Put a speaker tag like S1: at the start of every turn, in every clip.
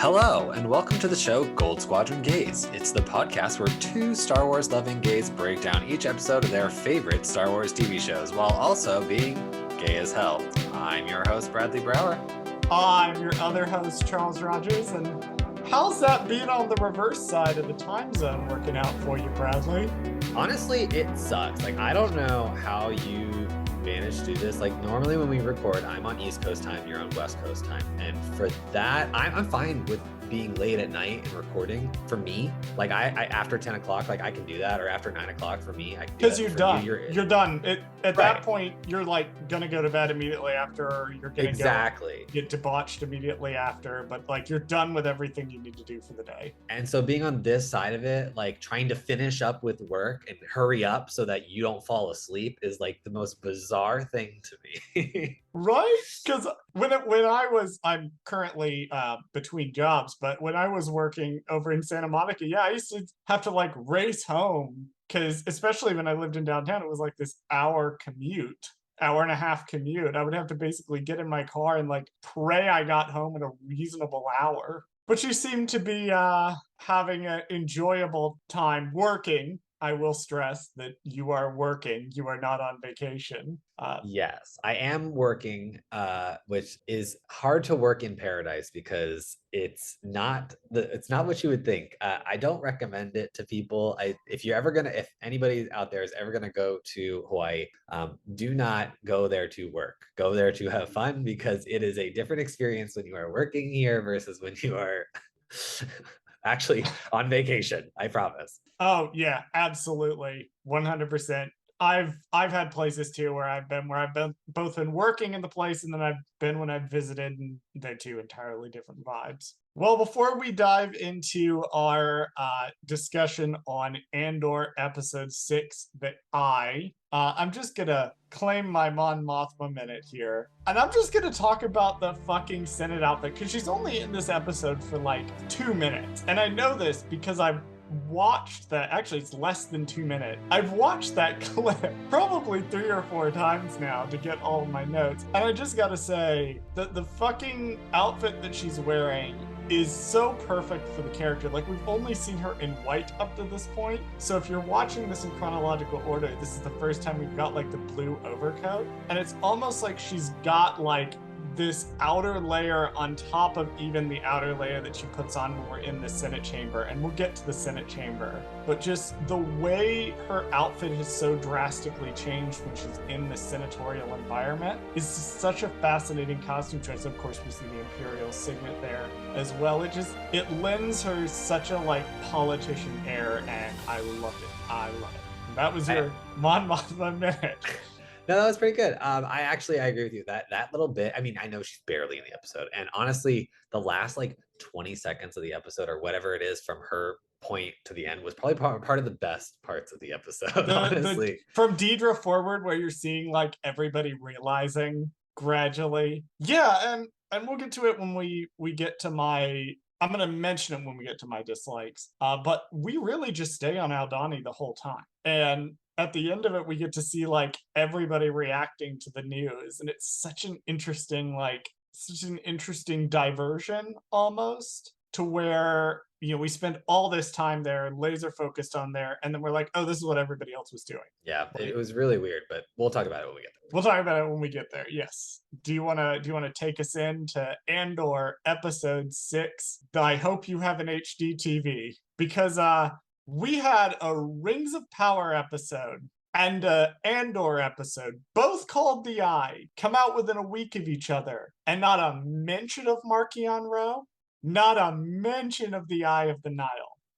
S1: Hello, and welcome to the show Goldsquadrongays. It's the podcast where two Star Wars loving gays break down each episode of their favorite Star Wars TV shows while also being gay as hell. I'm your host, Bradley Brower.
S2: I'm your other host, Charles Rogers, and how's that being on the reverse side of the time zone working out for you, Bradley?
S1: Honestly, it sucks. I don't know how you manage to do this. Normally when we record, I'm on East Coast time, you're on West Coast time. And for that, I'm fine with being late at night and recording. For me, I after 10 o'clock, I can do that, or after 9 o'clock for me, I can do that.
S2: Because you're done. You're done. At that point, you're gonna go to bed immediately after, or you're gonna get debauched immediately after, but you're done with everything you need to do for the day.
S1: And so being on this side of it, trying to finish up with work and hurry up so that you don't fall asleep is the most bizarre thing to me.
S2: Right? Because I'm currently between jobs, but when I was working over in Santa Monica, I used to have to race home, because especially when I lived in downtown, it was this hour and a half commute. I would have to basically get in my car and pray I got home in a reasonable hour. But you seem to be having an enjoyable time working. I will stress that you are working. You are not on vacation.
S1: Yes, I am working, which is hard to work in paradise because it's not what you would think. I don't recommend it to people. If anybody out there is ever gonna go to Hawaii, do not go there to work. Go there to have fun, because it is a different experience when you are working here versus when you are actually on vacation. I promise.
S2: Oh yeah, absolutely, 100%. I've had places too where I've been both in working in the place, and then I've been when I've visited, and they're two entirely different vibes. Well, before we dive into our discussion on Andor episode 6, I'm just gonna claim my Mon Mothma minute here, and I'm just gonna talk about the fucking Senate outfit, because she's only in this episode for 2 minutes, and I know this because I've watched that. Actually, it's less than 2 minutes. I've watched that clip probably 3 or 4 times now to get all of my notes, and I just gotta say that the fucking outfit that she's wearing is so perfect for the character. We've only seen her in white up to this point, so if you're watching this in chronological order, this is the first time we've got the blue overcoat, and it's almost like she's got this outer layer on top of even the outer layer that she puts on when we're in the Senate chamber, and we'll get to the Senate chamber. But just the way her outfit has so drastically changed when she's in the senatorial environment is just such a fascinating costume choice. Of course, we see the Imperial signet there as well. It lends her such a politician air, and I love it. And that was your Mon Mothma minute.
S1: No, that was pretty good. I agree with you. That little bit, I know she's barely in the episode. And honestly, the last 20 seconds of the episode, or whatever it is from her point to the end, was probably part of the best parts of the episode, honestly.
S2: From Deidre forward, where you're seeing everybody realizing gradually. Yeah, and we'll get to it when we get to I'm going to mention it when we get to my dislikes. But we really just stay on Aldhani the whole time. And at the end of it, we get to see everybody reacting to the news, and it's such an interesting diversion almost, to where we spend all this time there, laser focused on there, and then we're oh, this is what everybody else was doing.
S1: Yeah, it was really weird, but we'll talk about it when we get there.
S2: We'll talk about it when we get there. Yes. Do you want to take us into Andor episode 6? I hope you have an HD TV, because we had a Rings of Power episode and a Andor episode, both called The Eye, come out within a week of each other, and not a mention of Marchion Ro, not a mention of the Eye of the Nile.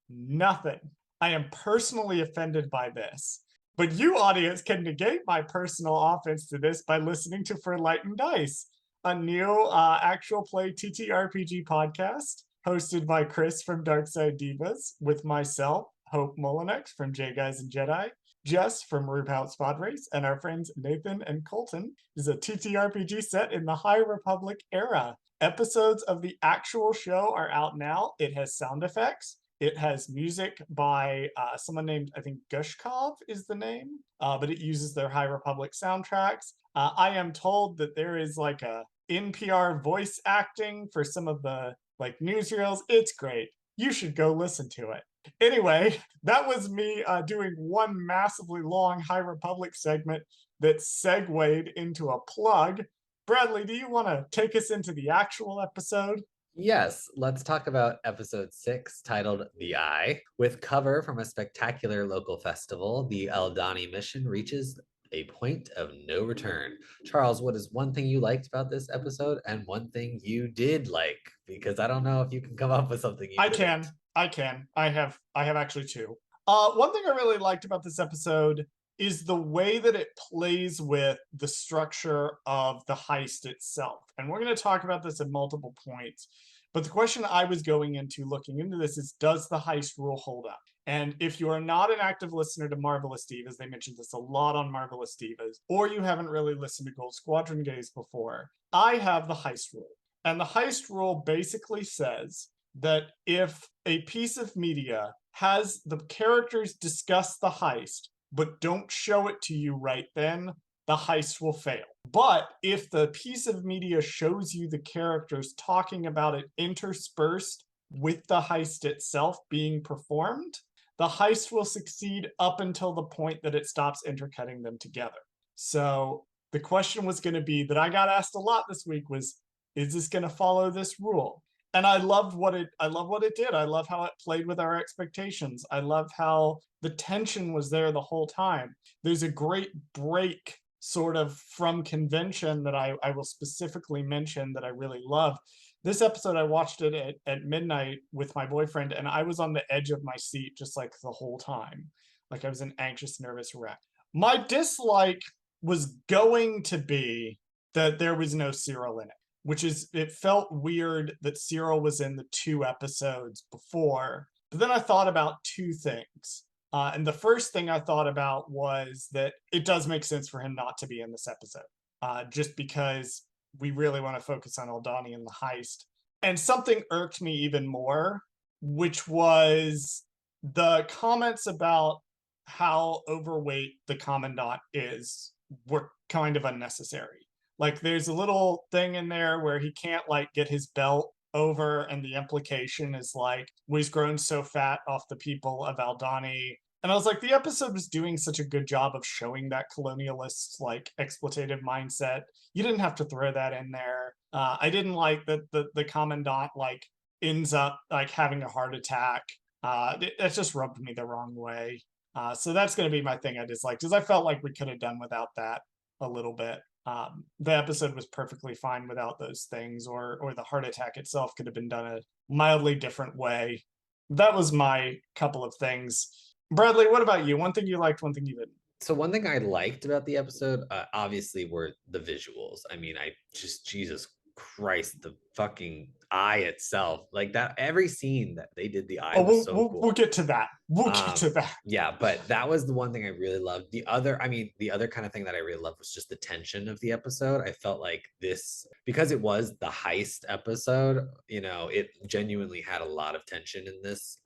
S2: Nothing. I am personally offended by this. But you, audience, can negate my personal offense to this by listening to For Light and Dice, a new actual play TTRPG podcast hosted by Chris from Darkside Divas, with myself, Hope Molinex from J Guys and Jedi, Jess from Rube Spot Race, and our friends Nathan and Colton. It is a TTRPG set in the High Republic era. Episodes of the actual show are out now. It has sound effects. It has music by someone named, I think Gushkov is the name, but it uses their High Republic soundtracks. I am told that there is a NPR voice acting for some of the like newsreels. It's great. You should go listen to it. Anyway, that was me doing one massively long High Republic segment that segued into a plug. Bradley, do you want to take us into the actual episode?
S1: Yes, let's talk about episode 6, titled The Eye. With cover from a spectacular local festival, the Aldhani mission reaches a point of no return. Charles, what is one thing you liked about this episode and one thing you did like? Because I don't know if you can come up with something you
S2: I
S1: didn't.
S2: can. I can. I have actually two. One thing I really liked about this episode is the way that it plays with the structure of the heist itself. And we're going to talk about this at multiple points. But the question I was going into looking into this is, does the heist rule hold up? And if you are not an active listener to Marvelous Divas, they mentioned this a lot on Marvelous Divas, or you haven't really listened to Goldsquadrongays before, I have the heist rule. And the heist rule basically says that if a piece of media has the characters discuss the heist, but don't show it to you right then, the heist will fail. But if the piece of media shows you the characters talking about it interspersed with the heist itself being performed, the heist will succeed up until the point that it stops intercutting them together. So the question was going to be that I got asked a lot this week was, is this going to follow this rule? And I love what it did. I love how it played with our expectations. I love how the tension was there the whole time. There's a great break sort of from convention that I will specifically mention that I really love. This episode, I watched it at midnight with my boyfriend, and I was on the edge of my seat just like the whole time. Like I was an anxious, nervous wreck. My dislike was going to be that there was no Cyril in it, which is, it felt weird that Cyril was in the 2 episodes before. But then I thought about 2 things. And the first thing I thought about was that it does make sense for him not to be in this episode, just because we really want to focus on Aldhani and the heist. And something irked me even more, which was the comments about how overweight the commandant is were kind of unnecessary. Like there's a little thing in there where he can't like get his belt over, and the implication is like, well, he's grown so fat off the people of Aldhani. And I was like, the episode was doing such a good job of showing that colonialist, like exploitative mindset. You didn't have to throw that in there. I didn't like that the commandant like ends up like having a heart attack. It just rubbed me the wrong way. So that's going to be my thing I disliked, because I felt like we could have done without that a little bit. The episode was perfectly fine without those things, or the heart attack itself could have been done a mildly different way. That was my couple of things. Bradley, what about you? One thing you liked, one thing you didn't.
S1: So one thing I liked about the episode, obviously, were the visuals. I mean, Jesus Christ, the fucking eye itself, like that. Every scene that they did the eye
S2: Oh,
S1: was
S2: we'll
S1: so
S2: we'll, we'll
S1: cool.
S2: get to that. We'll get to that.
S1: Yeah, but that was the one thing I really loved. The other kind of thing that I really loved was just the tension of the episode. I felt like this, because it was the heist episode, it genuinely had a lot of tension in this,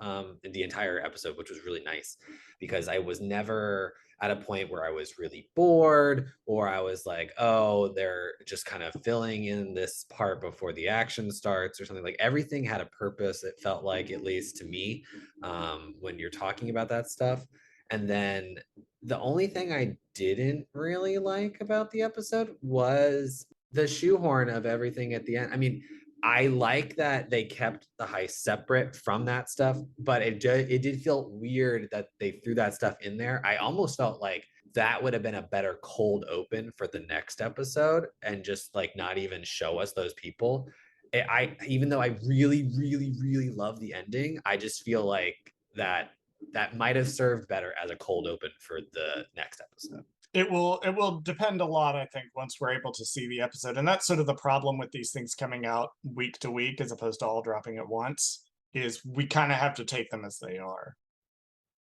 S1: in the entire episode, which was really nice, because I was never at a point where I was really bored, or I was like, oh, they're just kind of filling in this part before the action starts or something. Like everything had a purpose, it felt like, at least to me, when you're talking about that stuff. And then the only thing I didn't really like about the episode was the shoehorn of everything at the end. I mean, I like that they kept the heist separate from that stuff, but it did feel weird that they threw that stuff in there. I almost felt like that would have been a better cold open for the next episode, and just like not even show us those people. I Even though I really, really, really love the ending, I just feel like that might have served better as a cold open for the next episode.
S2: It will depend a lot, I think, once we're able to see the episode. And that's sort of the problem with these things coming out week to week as opposed to all dropping at once, is we kind of have to take them as they are.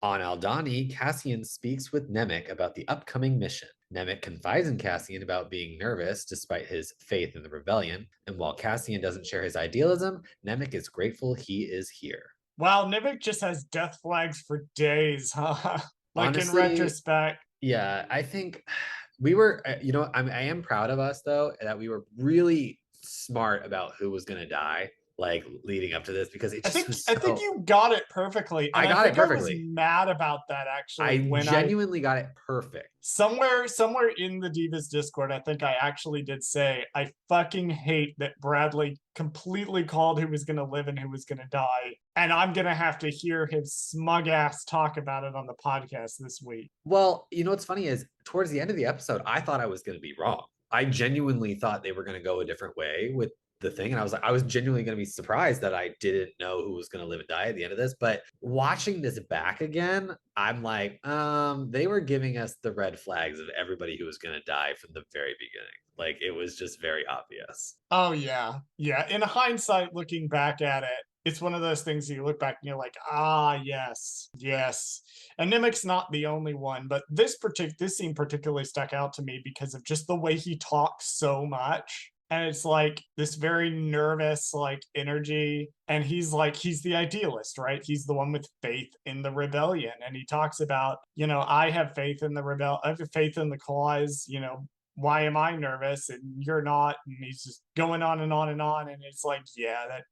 S1: On Aldani, Cassian speaks with Nemik about the upcoming mission. Nemik confides in Cassian about being nervous despite his faith in the rebellion, and while Cassian doesn't share his idealism, Nemik is grateful he is here.
S2: Wow, Nivik just has death flags for days, huh? Like in
S1: Honestly,
S2: retrospect.
S1: yeah, I think we were, I am proud of us though, that we were really smart about who was going to die. like leading up to this because it
S2: I
S1: just
S2: think
S1: was
S2: I think
S1: so.
S2: you got it perfectly, and
S1: I
S2: I
S1: got it
S2: think I was
S1: perfectly.
S2: mad about that actually
S1: I
S2: when I
S1: genuinely got it perfect.
S2: somewhere in the Divas Discord, I think I actually did say, I fucking hate that Bradley completely called who was gonna live and who was gonna die, and I'm gonna have to hear his smug ass talk about it on the podcast this week.
S1: Well, you know what's funny is towards the end of the episode, I thought I was going to be wrong. I genuinely thought they were going to go a different way with the thing. And I was like, I was genuinely going to be surprised that I didn't know who was going to live and die at the end of this. But watching this back again, I'm like, they were giving us the red flags of everybody who was going to die from the very beginning. Like it was just very obvious.
S2: Oh yeah. Yeah. In hindsight, looking back at it, it's one of those things that you look back and you're like, ah, yes, yes. And Nimic's not the only one, but this scene particularly stuck out to me because of just the way he talks so much. And it's like this very nervous, like energy. And he's the idealist, right? He's the one with faith in the rebellion. And he talks about, I have faith in I have faith in the cause, why am I nervous and you're not? And he's just going on and on and on. And it's like, yeah, that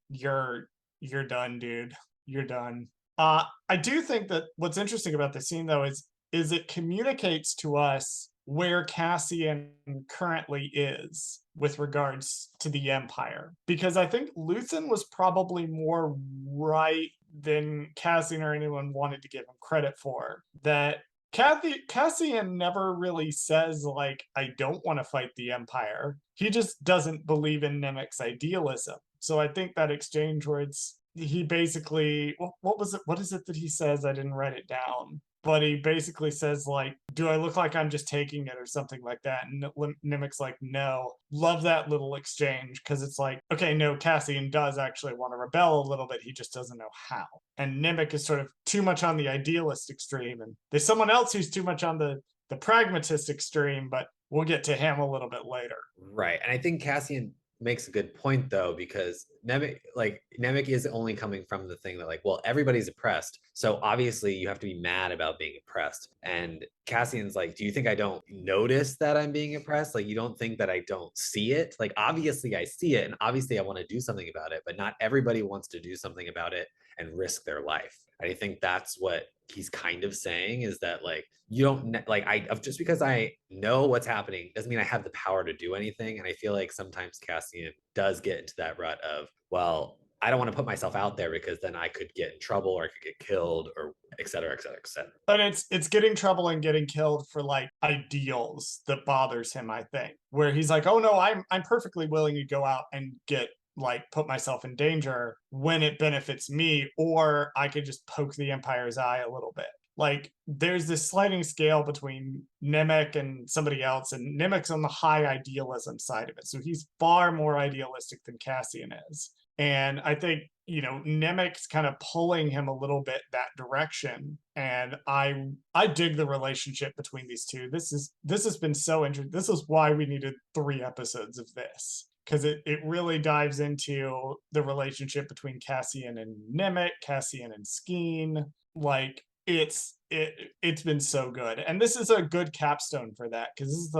S2: you're done, dude. You're done. I do think that what's interesting about the scene though is it communicates to us where Cassian currently is with regards to the Empire. Because I think Luthen was probably more right than Cassian or anyone wanted to give him credit for. That Cassian never really says, like, I don't want to fight the Empire. He just doesn't believe in Nemec's idealism. So I think that exchange where he basically, what was it? What is it that he says? I didn't write it down. But he basically says, like, do I look like I'm just taking it or something like that? And Nemec's like, no. Love that little exchange because it's like, okay, no, Cassian does actually want to rebel a little bit. He just doesn't know how. And Nemec is sort of too much on the idealist extreme. And there's someone else who's too much on the pragmatist extreme, but we'll get to him a little bit later.
S1: Right. And I think Cassian makes a good point though, because Nemec is only coming from the thing that like, well, everybody's oppressed. So obviously you have to be mad about being oppressed. And Cassian's like, do you think I don't notice that I'm being oppressed? Like, you don't think that I don't see it? Like, obviously I see it and obviously I want to do something about it, but not everybody wants to do something about it and risk their life. And I think that's what he's kind of saying is that like you don't like I just because I know what's happening doesn't mean I have the power to do anything. And I feel like sometimes Cassian does get into that rut of, well, I don't want to put myself out there because then I could get in trouble or I could get killed or et cetera, et cetera, et cetera.
S2: But it's getting trouble and getting killed for like ideals that bothers him, I think. Where he's like, oh no, I'm perfectly willing to go out and get like put myself in danger when it benefits me, or I could just poke the Empire's eye a little bit. Like there's this sliding scale between Nemec and somebody else, and Nemec's on the high idealism side of it. So he's far more idealistic than Cassian is. And I think, Nemec's kind of pulling him a little bit that direction. And I dig the relationship between these two. This has been so interesting. This is why we needed 3 episodes of this. Because it really dives into the relationship between Cassian and Nemec, Cassian and Skeen. Like it's been so good. And this is a good capstone for that, because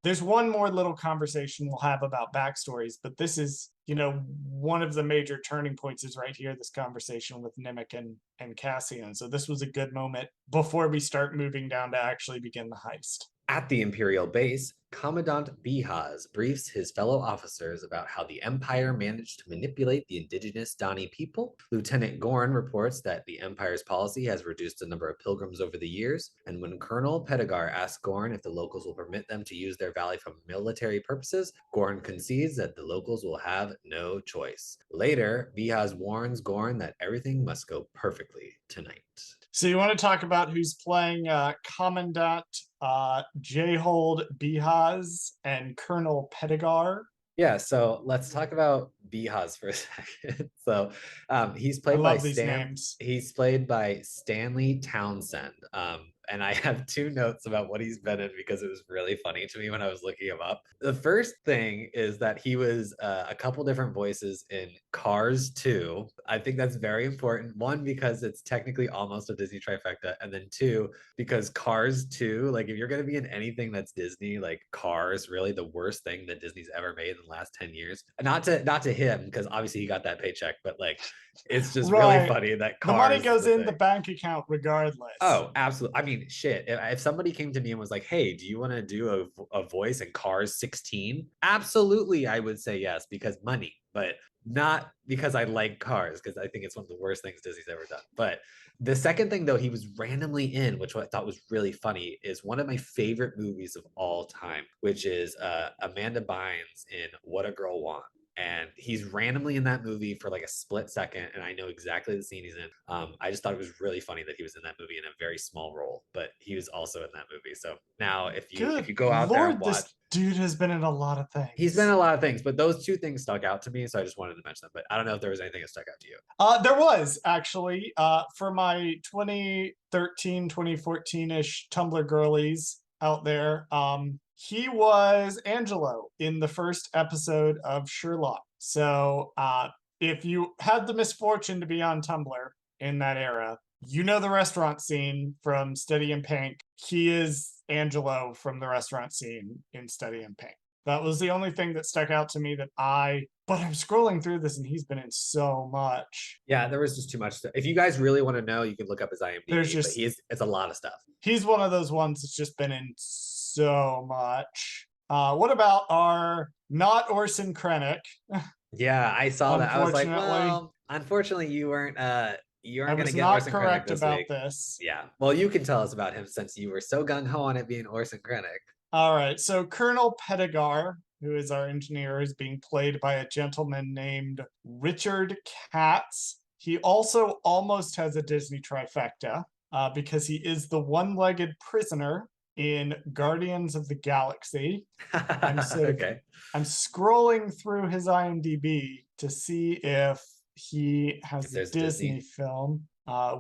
S2: there's one more little conversation we'll have about backstories, but this is, one of the major turning points is right here, this conversation with Nemec and Cassian. So this was a good moment before we start moving down to actually begin the heist.
S1: At the Imperial base, Commandant Bihaz briefs his fellow officers about how the Empire managed to manipulate the indigenous Dani people. Lieutenant Gorn reports that the Empire's policy has reduced the number of pilgrims over the years, and when Colonel Pedigar asks Gorn if the locals will permit them to use their valley for military purposes, Gorn concedes that the locals will have no choice. Later, Bihaz warns Gorn that everything must go perfectly tonight.
S2: So you want to talk about who's playing Commandant J-Hold Bihaz and Colonel Pedigar?
S1: Yeah, so let's talk about Bihaz for a second. So
S2: I love these names.
S1: He's played by Stanley Townsend. and I have two notes about what he's been in because it was really funny to me when I was looking him up. The first thing is that he was a couple different voices in Cars 2. I think that's very important. One, because it's technically almost a Disney trifecta, and then two, because Cars 2, like if you're going to be in anything that's Disney, like Cars, really the worst thing that Disney's ever made in the last 10 years. Not to him, because obviously he got that paycheck, but like it's just really
S2: Right.
S1: funny that
S2: The money
S1: Cars is
S2: goes
S1: the
S2: in the
S1: thing.
S2: bank account regardless.
S1: Oh, absolutely. I mean, shit. If somebody came to me and was like, "Hey, do you want to do a voice in Cars 16?" Absolutely, I would say yes because money, but not because I like Cars because I think it's one of the worst things Disney's ever done. But the second thing though, he was randomly in, which I thought was really funny, is one of my favorite movies of all time, which is Amanda Bynes in What a Girl Wants, and he's randomly in that movie for like a split second, and I know exactly the scene he's in. I just thought it was really funny that he was in that movie in a very small role, but he was also in that movie. So now if
S2: Good
S1: you go out there and
S2: Lord,
S1: watch,
S2: this dude has been in a lot of
S1: he's been in
S2: things.
S1: a lot of things, but those two things stuck out to me, so I just wanted to mention them. But I don't know if there was anything that stuck out to you.
S2: There was actually for my 2013, 2014-ish Tumblr girlies out there. He was Angelo in the first episode of Sherlock. So if you had the misfortune to be on Tumblr in that era, you know the restaurant scene from Steady in Pink. He is Angelo from the restaurant scene in Steady in Pink. That was the only thing that stuck out to me but I'm scrolling through this and he's been in so much.
S1: Yeah, there was just too much stuff. If you guys really want to know, you can look up his
S2: There's
S1: IMDb, but
S2: just,
S1: it's a lot of stuff.
S2: he's one of those ones that's just been in so much. What about our not Orson Krennic?
S1: Yeah, I saw that. I was like,
S2: Unfortunately,
S1: well, unfortunately, you
S2: I
S1: aren't gonna
S2: was
S1: get
S2: not
S1: Orson Krennic
S2: correct
S1: this
S2: about
S1: week.
S2: this.
S1: Yeah. Well, you can tell us about him since you were so gung ho on it being Orson Krennic.
S2: All right, so Colonel Pettigar, who is our engineer, is being played by a gentleman named Richard Katz. He also almost has a Disney trifecta because he is the one-legged prisoner in Guardians of the Galaxy. I'm sort of
S1: Okay.
S2: I'm scrolling through his IMDb to see if he
S1: If
S2: has a
S1: there's a
S2: Disney
S1: Disney.
S2: film,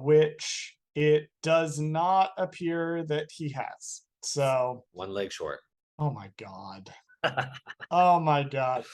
S2: which it does not appear that he has. So,
S1: One leg short.
S2: oh my god. Oh my god.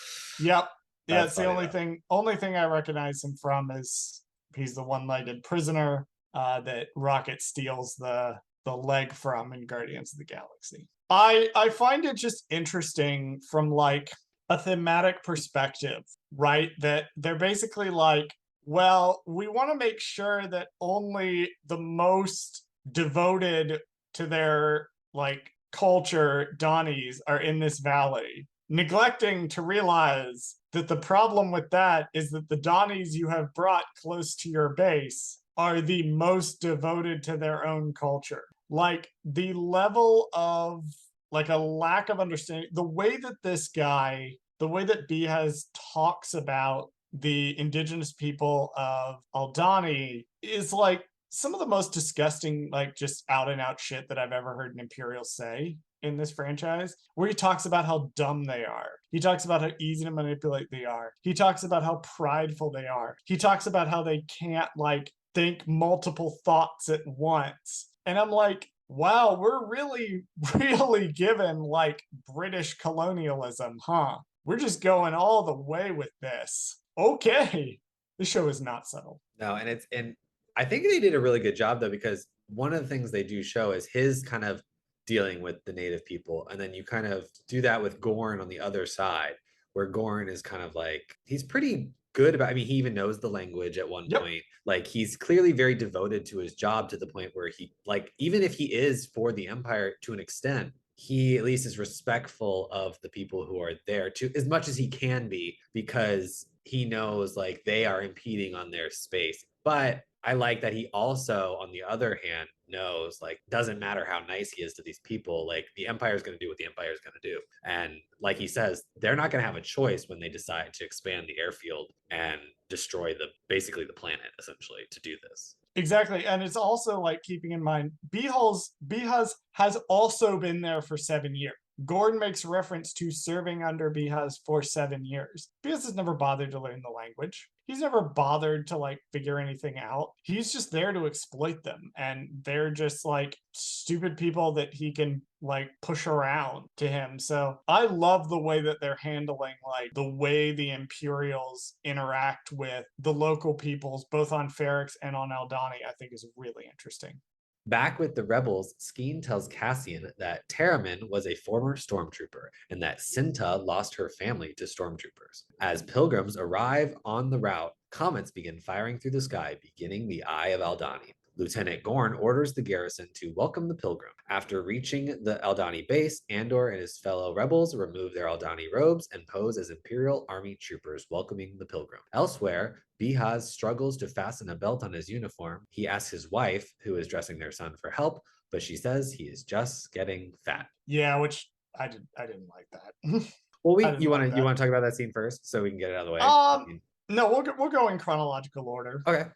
S2: Yep. Yeah,
S1: That's
S2: it's the
S1: funny though.
S2: only thing I recognize him from is he's the one-legged prisoner that Rocket steals the leg from in Guardians of the Galaxy. I find it just interesting from like a thematic perspective, right? That they're basically like, well, we want to make sure that only the most devoted to their like culture Donnies are in this valley, neglecting to realize that the problem with that is that the Donnies you have brought close to your base are the most devoted to their own culture. Like the level of like a lack of understanding, the way that this guy, the way that B has talks about the indigenous people of Aldhani is like some of the most disgusting, like just out and out shit that I've ever heard an Imperial say in this franchise, where he talks about how dumb they are. He talks about how easy to manipulate they are. He talks about how prideful they are. He talks about how they can't like think multiple thoughts at once. And I'm like, wow, we're really, really given like British colonialism, huh? We're just going all the way with this. Okay. This show is not subtle.
S1: No, and I think they did a really good job though, because one of the things they do show is his kind of dealing with the native people. And then you kind of do that with Gorn on the other side, where Gorn is kind of like he's pretty good about, I mean, he even knows the language at one
S2: Yep.
S1: point. Like he's clearly very devoted to his job to the point where he like even if he is for the Empire to an extent, he at least is respectful of the people who are there to as much as he can be because he knows like they are impeding on their space. But I like that he also, on the other hand, knows like doesn't matter how nice he is to these people, like the Empire is going to do what the Empire is going to do. And like he says, they're not going to have a choice when they decide to expand the airfield and destroy the basically the planet essentially to do this.
S2: Exactly. And it's also like keeping in mind Bihaz has also been there for 7 years. Gordon makes reference to serving under Bihaz for 7 years. Bihaz has never bothered to learn the language. He's never bothered to like figure anything out. He's just there to exploit them. And they're just like stupid people that he can like push around to him. So I love the way that they're handling like the way the Imperials interact with the local peoples, both on Ferrix and on Aldhani, I think is really interesting.
S1: Back with the rebels, Skeen tells Cassian that Terramin was a former stormtrooper and that Cinta lost her family to stormtroopers. As pilgrims arrive on the route, comets begin firing through the sky, beginning the Eye of Aldhani. Lieutenant Gorn orders the garrison to welcome the pilgrim. After reaching the Aldhani base, Andor and his fellow rebels remove their Aldhani robes and pose as Imperial Army troopers welcoming the pilgrim. Elsewhere, Bihaz struggles to fasten a belt on his uniform. He asks his wife, who is dressing their son, for help, but she says he is just getting fat.
S2: Yeah, which I didn't like that.
S1: Well,
S2: I didn't
S1: you
S2: like
S1: want
S2: that.
S1: to talk about that scene first so we can get it out of the way?
S2: No, we'll go in chronological order.
S1: Okay.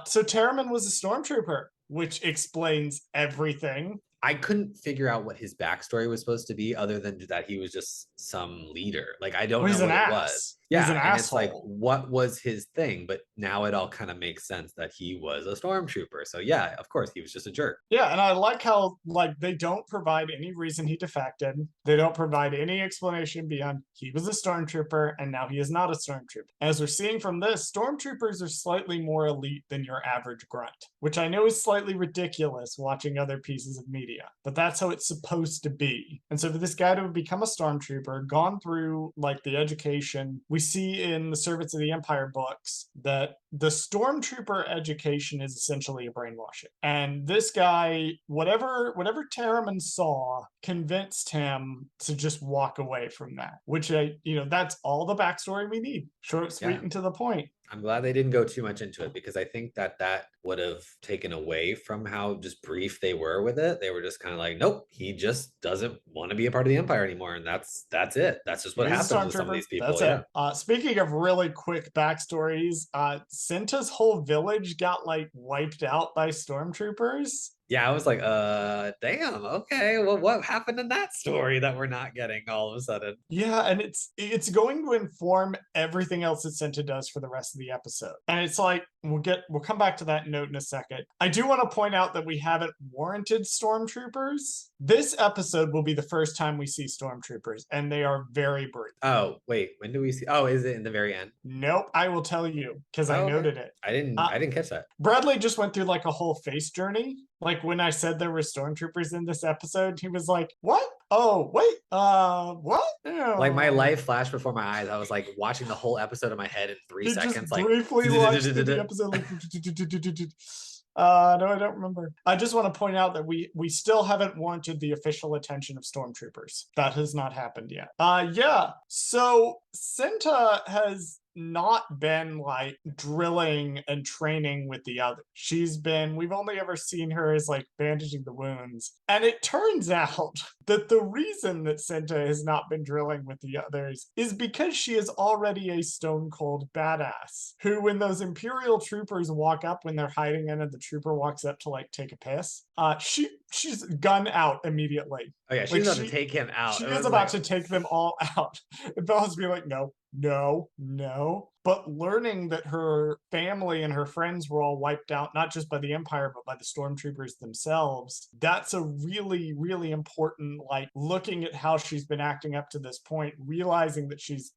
S2: So Terramin was a stormtrooper, which explains everything.
S1: I couldn't figure out what his backstory was supposed to be other than that he was just some leader. Like, I don't
S2: Well,
S1: know
S2: he's an
S1: what it
S2: ass.
S1: was.
S2: He's
S1: Yeah,
S2: an
S1: and it's like,
S2: asshole.
S1: what was his thing? But now it all kind of makes sense that he was a stormtrooper. So yeah, of course, he was just a jerk.
S2: Yeah, and I like how like they don't provide any reason he defected. They don't provide any explanation beyond he was a stormtrooper and now he is not a stormtrooper. As we're seeing from this, stormtroopers are slightly more elite than your average grunt, which I know is slightly ridiculous watching other pieces of media, but that's how it's supposed to be. And so for this guy to have become a stormtrooper, gone through like the education, we see in the Servants of the Empire books that the stormtrooper education is essentially a brainwashing. And this guy, whatever Terramin saw, convinced him to just walk away from that. Which that's all the backstory we need. Short, sweet, and to the point.
S1: I'm glad they didn't go too much into it because I think that would have taken away from how just brief they were with it. They were just kind of like, nope, he just doesn't want to be a part of the Empire anymore, and that's it. That's just what happens with some of these people.
S2: That's it. Speaking of really quick backstories, Cinta's whole village got like wiped out by stormtroopers.
S1: Yeah, I was like, damn, okay. Well, what happened in that story that we're not getting all of a sudden?
S2: Yeah, and it's going to inform everything else that Cinta does for the rest of the episode. And it's like we'll come back to that note in a second. I do want to point out that we haven't warranted stormtroopers. This episode will be the first time we see stormtroopers, and they are very brief.
S1: Oh, wait, when do we see? Oh, is it in the very end?
S2: Nope, I will tell you because I noted it.
S1: I didn't catch that.
S2: Bradley just went through like a whole face journey. Like when I said there were stormtroopers in this episode, he was like, "What? Oh, wait, what?"
S1: Like my life flashed before my eyes. I was like watching the whole episode in my head in 3 seconds.
S2: Just
S1: like
S2: briefly watched the episode. Like, no, I don't remember. I just want to point out that we still haven't warranted the official attention of stormtroopers. That has not happened yet. Yeah. So Cinta has not been like drilling and training with the others. We've only ever seen her as like bandaging the wounds. And it turns out that the reason that Cinta has not been drilling with the others is because she is already a stone cold badass who, when those Imperial troopers walk up when they're hiding in and the trooper walks up to like take a piss, she's gun out immediately.
S1: Oh yeah, she's about to take him out.
S2: She is about to take them all out. And Bella's be like, no. But learning that her family and her friends were all wiped out, not just by the Empire, but by the stormtroopers themselves, that's a really, really important, like, looking at how she's been acting up to this point, realizing that she's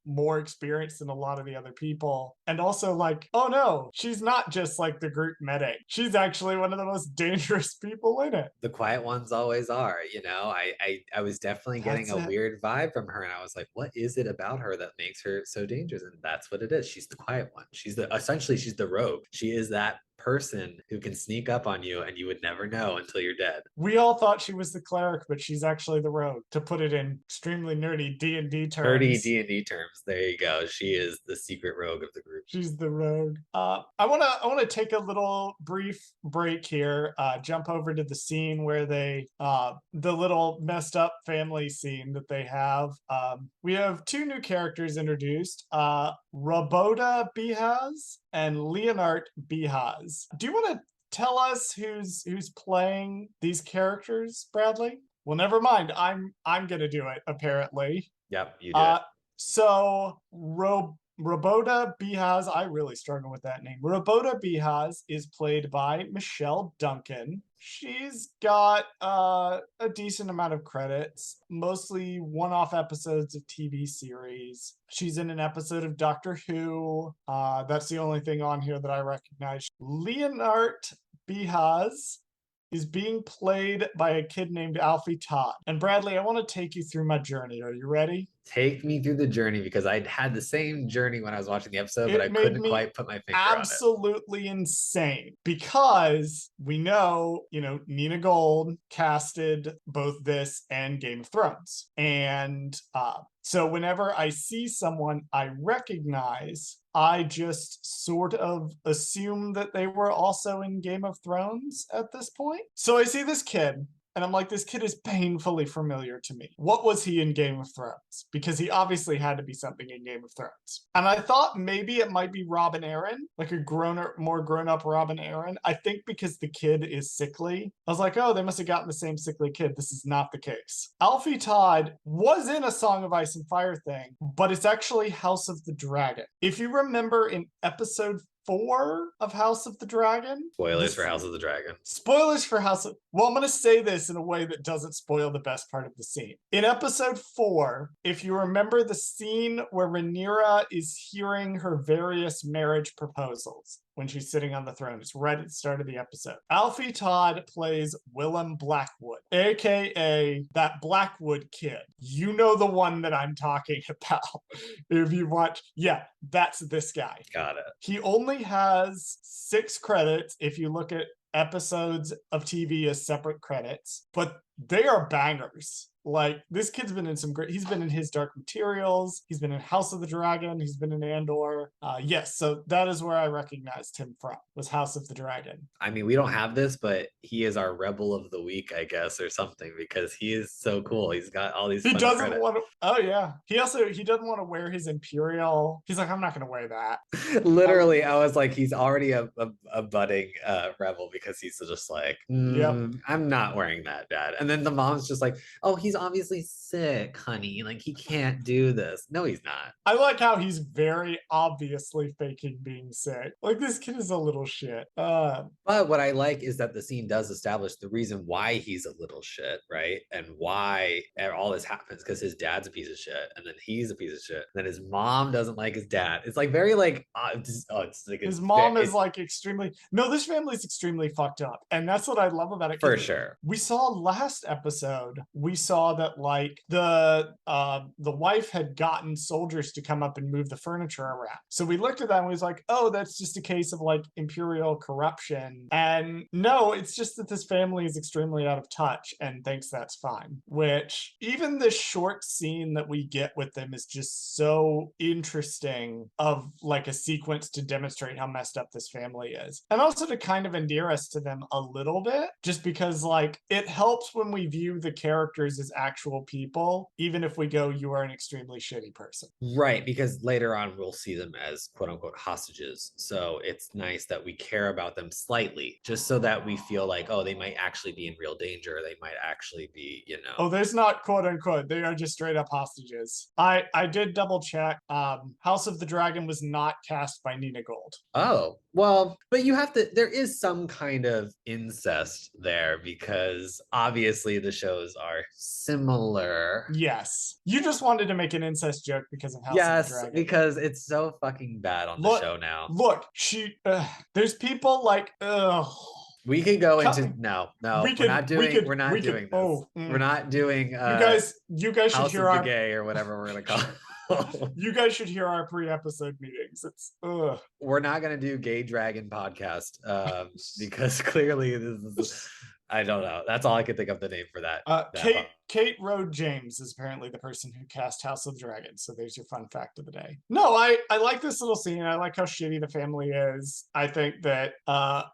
S2: more experienced than a lot of the other people, and also like, oh no, she's not just like the group medic, she's actually one of the most dangerous people in it.
S1: The quiet ones always are, I was definitely getting a weird vibe from her, and I was like, what is it about her that makes her so dangerous? And that's what it is. She's the quiet one. She's the rogue. She is that person who can sneak up on you and you would never know until you're dead.
S2: We all thought she was the cleric, but she's actually the rogue, to put it in extremely nerdy D&D terms.
S1: Nerdy D&D terms. There you go. She is the secret rogue of the group.
S2: She's the rogue. I want to take a little brief break here, jump over to the scene where the little messed up family scene that they have. We have 2 new characters introduced, Roboda Bihaz and Leonard Bihaz. Do you want to tell us who's playing these characters, Bradley? Well, never mind. I'm gonna do it, apparently.
S1: Yep, you do it.
S2: Uh so Roboda Behaz, I really struggle with that name. Roboda Behaz is played by Michelle Duncan. She's got a decent amount of credits, mostly one-off episodes of TV series. She's in an episode of Doctor Who. That's the only thing on here that I recognize. Leonard Behaz is being played by a kid named Alfie Todd. And Bradley, I want to take you through my journey. Are you ready?
S1: Take me through the journey because I had the same journey when I was watching the episode, but I
S2: It made
S1: couldn't
S2: me
S1: quite put my finger on it.
S2: absolutely insane because we know, Nina Gold casted both this and Game of Thrones. And so whenever I see someone I recognize, I just sort of assume that they were also in Game of Thrones at this point. So I see this kid and I'm like, this kid is painfully familiar to me. What was he in Game of Thrones? Because he obviously had to be something in Game of Thrones. And I thought maybe it might be Robin Aaron, like a more grown up Robin Aaron. I think because the kid is sickly. I was like, oh, they must have gotten the same sickly kid. This is not the case. Alfie Todd was in a Song of Ice and Fire thing, but it's actually House of the Dragon. If you remember in episode 4 of House of the Dragon.
S1: Spoilers for House of the Dragon.
S2: Spoilers for House of... Well, I'm going to say this in a way that doesn't spoil the best part of the scene. In episode 4, if you remember the scene where Rhaenyra is hearing her various marriage proposals when she's sitting on the throne, it's right at the start of the episode. Alfie Todd plays Willem Blackwood, aka that Blackwood kid. You know the one that I'm talking about. If you watch, yeah, that's this guy.
S1: Got it.
S2: He only has 6 credits if you look at episodes of TV as separate credits, but they are bangers. Like, this kid's been in some great... He's been in His Dark Materials. He's been in House of the Dragon. He's been in Andor. Yes, so that is where I recognized him from, was House of the Dragon.
S1: I mean, we don't have this, but he is our Rebel of the Week, I guess, or something, because he is so cool. He's got all these
S2: He doesn't
S1: credits.
S2: want to... Oh, yeah. He doesn't want to wear his Imperial... He's like, I'm not going to wear that.
S1: Literally, I was like, he's already a budding Rebel because he's just like,
S2: Yep.
S1: I'm not wearing that, Dad. And then the mom's just like, oh, he's obviously sick, honey. Like, he can't do this. No, he's not.
S2: I like how he's very obviously faking being sick. Like, this kid is a little shit.
S1: But what I like is that the scene does establish the reason why he's a little shit, right? And why all this happens, because his dad's a piece of shit, and then he's a piece of shit, and then his mom doesn't like his dad. It's like very like, it's like
S2: his mom is like extremely... No, this family's extremely fucked up, and that's what I love about it.
S1: For sure.
S2: We saw last episode, we saw that like the wife had gotten soldiers to come up and move the furniture around. So we looked at that and we was like, oh, that's just a case of like imperial corruption. And no, it's just that this family is extremely out of touch and thinks that's fine. Which even the short scene that we get with them is just so interesting, of like a sequence to demonstrate how messed up this family is. And also to kind of endear us to them a little bit, just because like it helps when we view the characters as actual people, even if we go, you are an extremely shitty person.
S1: Right, because later on we'll see them as quote unquote hostages. So it's nice that we care about them slightly, just so that we feel like, oh, they might actually be in real danger. They might actually be,
S2: Oh, there's not quote unquote. They are just straight up hostages. I did double check. House of the Dragon was not cast by Nina Gold.
S1: Oh, well, but you have to, there is some kind of incest there because obviously the shows are similar.
S2: Yes. You just wanted to make an incest joke because of House of the Dragon.
S1: Yes, because it's so fucking bad on the show now.
S2: Look, there's people like,
S1: we could go into we're not doing this. We're not doing
S2: you guys should
S1: House
S2: hear
S1: of the Gay or whatever we're gonna call it.
S2: You guys should hear our pre-episode meetings. It's
S1: we're not gonna do Gay Dragon podcast because clearly this is I don't know. That's all I could think of the name for that.
S2: Kate Rode James is apparently the person who cast House of Dragons. So there's your fun fact of the day. No, I like this little scene. I like how shitty the family is. I think that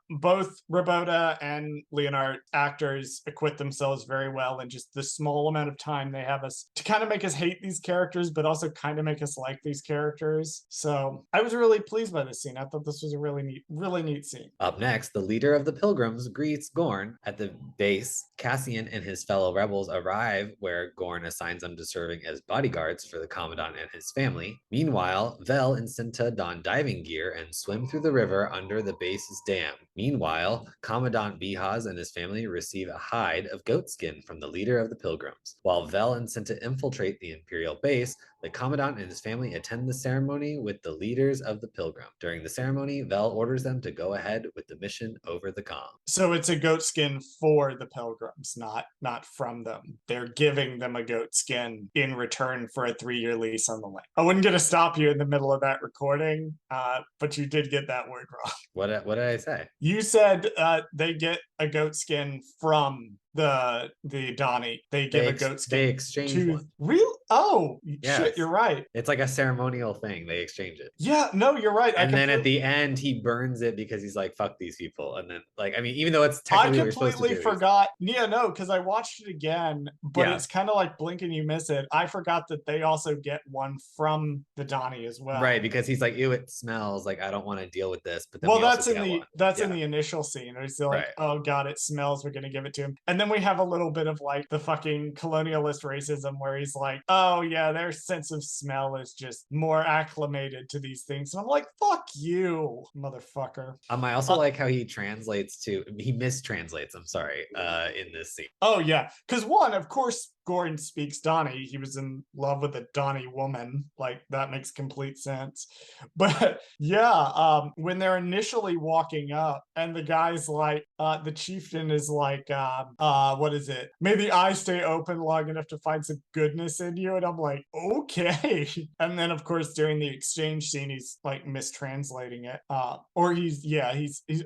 S2: both Roboda and Leonard actors acquit themselves very well in just the small amount of time they have us to kind of make us hate these characters, but also kind of make us like these characters. So I was really pleased by this scene. I thought this was a really neat scene.
S1: Up next, the leader of the Pilgrims greets Gorn at the base. Cassian and his fellow rebels arrive where Gorn assigns them to serving as bodyguards for the Commandant and his family. Meanwhile, Vel and Cinta don diving gear and swim through the river under the base's dam. Meanwhile, Commandant Bihaz and his family receive a hide of goat skin from the leader of the Pilgrims. While Vel and Cinta infiltrate the Imperial base, the Commandant and his family attend the ceremony with the leaders of the Pilgrim. During the ceremony, Vel orders them to go ahead with the mission over the comm.
S2: So it's a goat skin for the Pilgrims, not from them. They're giving them a goat skin in return for a 3-year lease on the land. I wasn't going to stop you in the middle of that recording, but you did get that word wrong.
S1: What did I say?
S2: You said they get a goat skin from the Donnie. They give a goat skin.
S1: They exchange
S2: to
S1: one.
S2: real. Oh
S1: Yes.
S2: shit! You're right.
S1: It's like a ceremonial thing. They exchange it.
S2: Yeah, no, you're right.
S1: And then at the end, he burns it because he's like, "Fuck these people." And then, like, I mean, even though it's technically
S2: I
S1: what you're supposed to
S2: completely
S1: do,
S2: forgot. Yeah, no, because I watched it again, but
S1: Yeah.
S2: it's kind of like blink and you miss it. I forgot that they also get one from the Donnie as well.
S1: right? Because he's like, "Ew, it smells. Like, I don't want to deal with this." But then
S2: Well,
S1: we
S2: that's
S1: also
S2: in
S1: get
S2: the
S1: one.
S2: that's
S1: Yeah.
S2: in the initial scene. It's like,
S1: Right.
S2: oh god, it smells. We're gonna give it to him, and then we have a little bit of like the fucking colonialist racism where he's like, oh yeah, their sense of smell is just more acclimated to these things, and I'm like, fuck you, motherfucker.
S1: I also like how he mistranslates. I'm sorry, in this scene.
S2: Oh yeah, because one, of course, Gordon speaks Donnie. He was in love with a Donnie woman. Like that makes complete sense. But yeah, when they're initially walking up, and the guy's like, the chieftain is like, what is it? May the eye stay open long enough to find some goodness in you. And I'm like, okay. And then of course during the exchange scene, he's like mistranslating it, or he's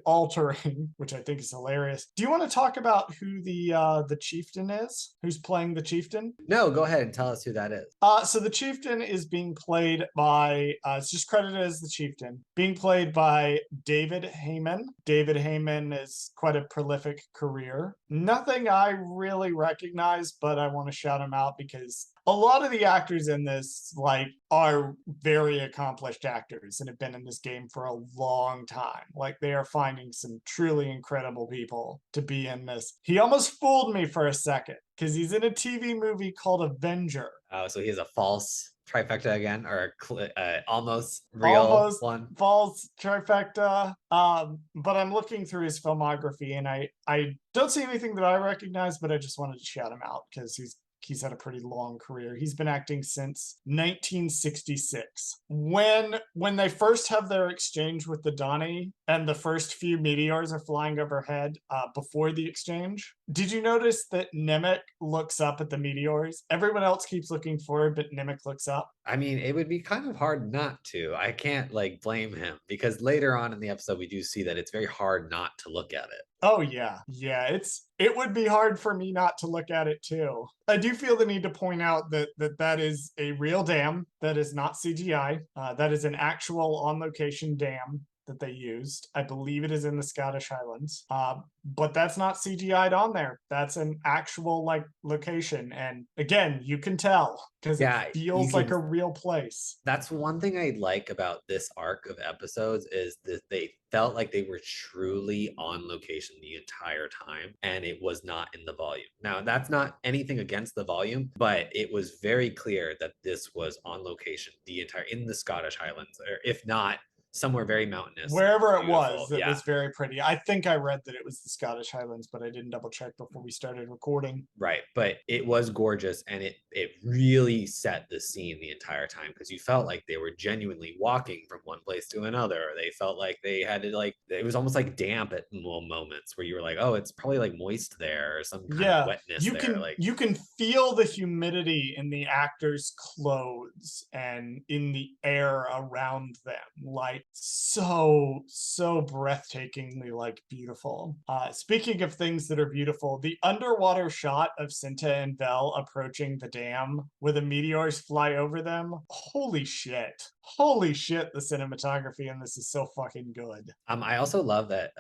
S2: altering, which I think is hilarious. Do you want to talk about who the chieftain is? Who's playing the chieftain?
S1: No, go ahead and tell us who that is.
S2: So the chieftain is being played by, it's just credited as the chieftain, being played by David Heyman. David Heyman is quite a prolific career. Nothing I really recognize, but I want to shout him out because a lot of the actors in this like are very accomplished actors and have been in this game for a long time. Like they are finding some truly incredible people to be in this. He almost fooled me for a second because he's in a TV movie called Avenger.
S1: Oh, so he has a false trifecta again, or almost real one.
S2: False trifecta. But I'm looking through his filmography and I don't see anything that I recognize, but I just wanted to shout him out because he's had a pretty long career. He's been acting since 1966. When they first have their exchange with the Donnie and the first few meteors are flying overhead before the exchange, did you notice that Nemec looks up at the meteors? Everyone else keeps looking forward, but Nemec looks up.
S1: I mean, it would be kind of hard not to. I can't like blame him because later on in the episode, we do see that it's very hard not to look at it.
S2: Oh yeah. It would be hard for me not to look at it too. I do feel the need to point out that is a real dam. That is not CGI. That is an actual on location dam that they used. I believe it is in the Scottish Highlands. But that's not CGI'd on there. That's an actual like location. And again, you can tell because it feels like a real place.
S1: That's one thing I like about this arc of episodes is that they felt like they were truly on location the entire time and it was not in the volume. Now, that's not anything against the volume, but it was very clear that this was on location in the Scottish Highlands, or if not, somewhere very mountainous.
S2: Wherever it was, it was very pretty. I think I read that it was the Scottish Highlands, but I didn't double check before we started recording.
S1: Right, but it was gorgeous and it really set the scene the entire time because you felt like they were genuinely walking from one place to another. Or they felt like they had to like, it was almost like damp at moments where you were like, oh, it's probably like moist there or some kind of wetness there.
S2: You can feel the humidity in the actors' clothes and in the air around them. Like like so breathtakingly like beautiful. Speaking of things that are beautiful, the underwater shot of Cinta and Vel approaching the dam where the meteors fly over them, holy shit, the cinematography in this is so fucking good.
S1: I also love that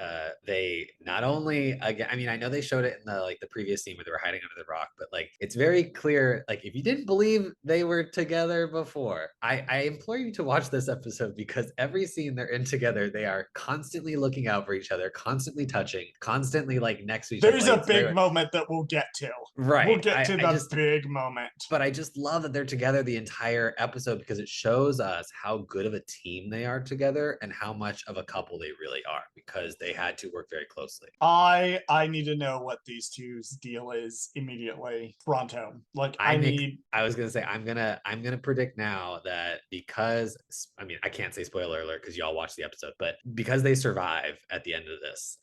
S1: they not only again, I mean, I know they showed it in the like the previous scene where they were hiding under the rock, but like it's very clear. Like if you didn't believe they were together before, I implore you to watch this episode because every scene they're in together, they are constantly looking out for each other, constantly touching, constantly like next to each other.
S2: There's
S1: Like
S2: a
S1: it's
S2: big
S1: very
S2: moment that we'll get to. We'll
S1: right.
S2: get to
S1: I
S2: the
S1: just
S2: big moment.
S1: but I just love that they're together the entire episode because it shows us how good of a team they are together and how much of a couple they really are because they had to work very closely.
S2: I need to know what these two's deal is immediately. Pronto. Like I need
S1: I was gonna say I'm gonna predict now that because I mean I can't say spoiler alert because y'all watch the episode, but because they survive at the end of this,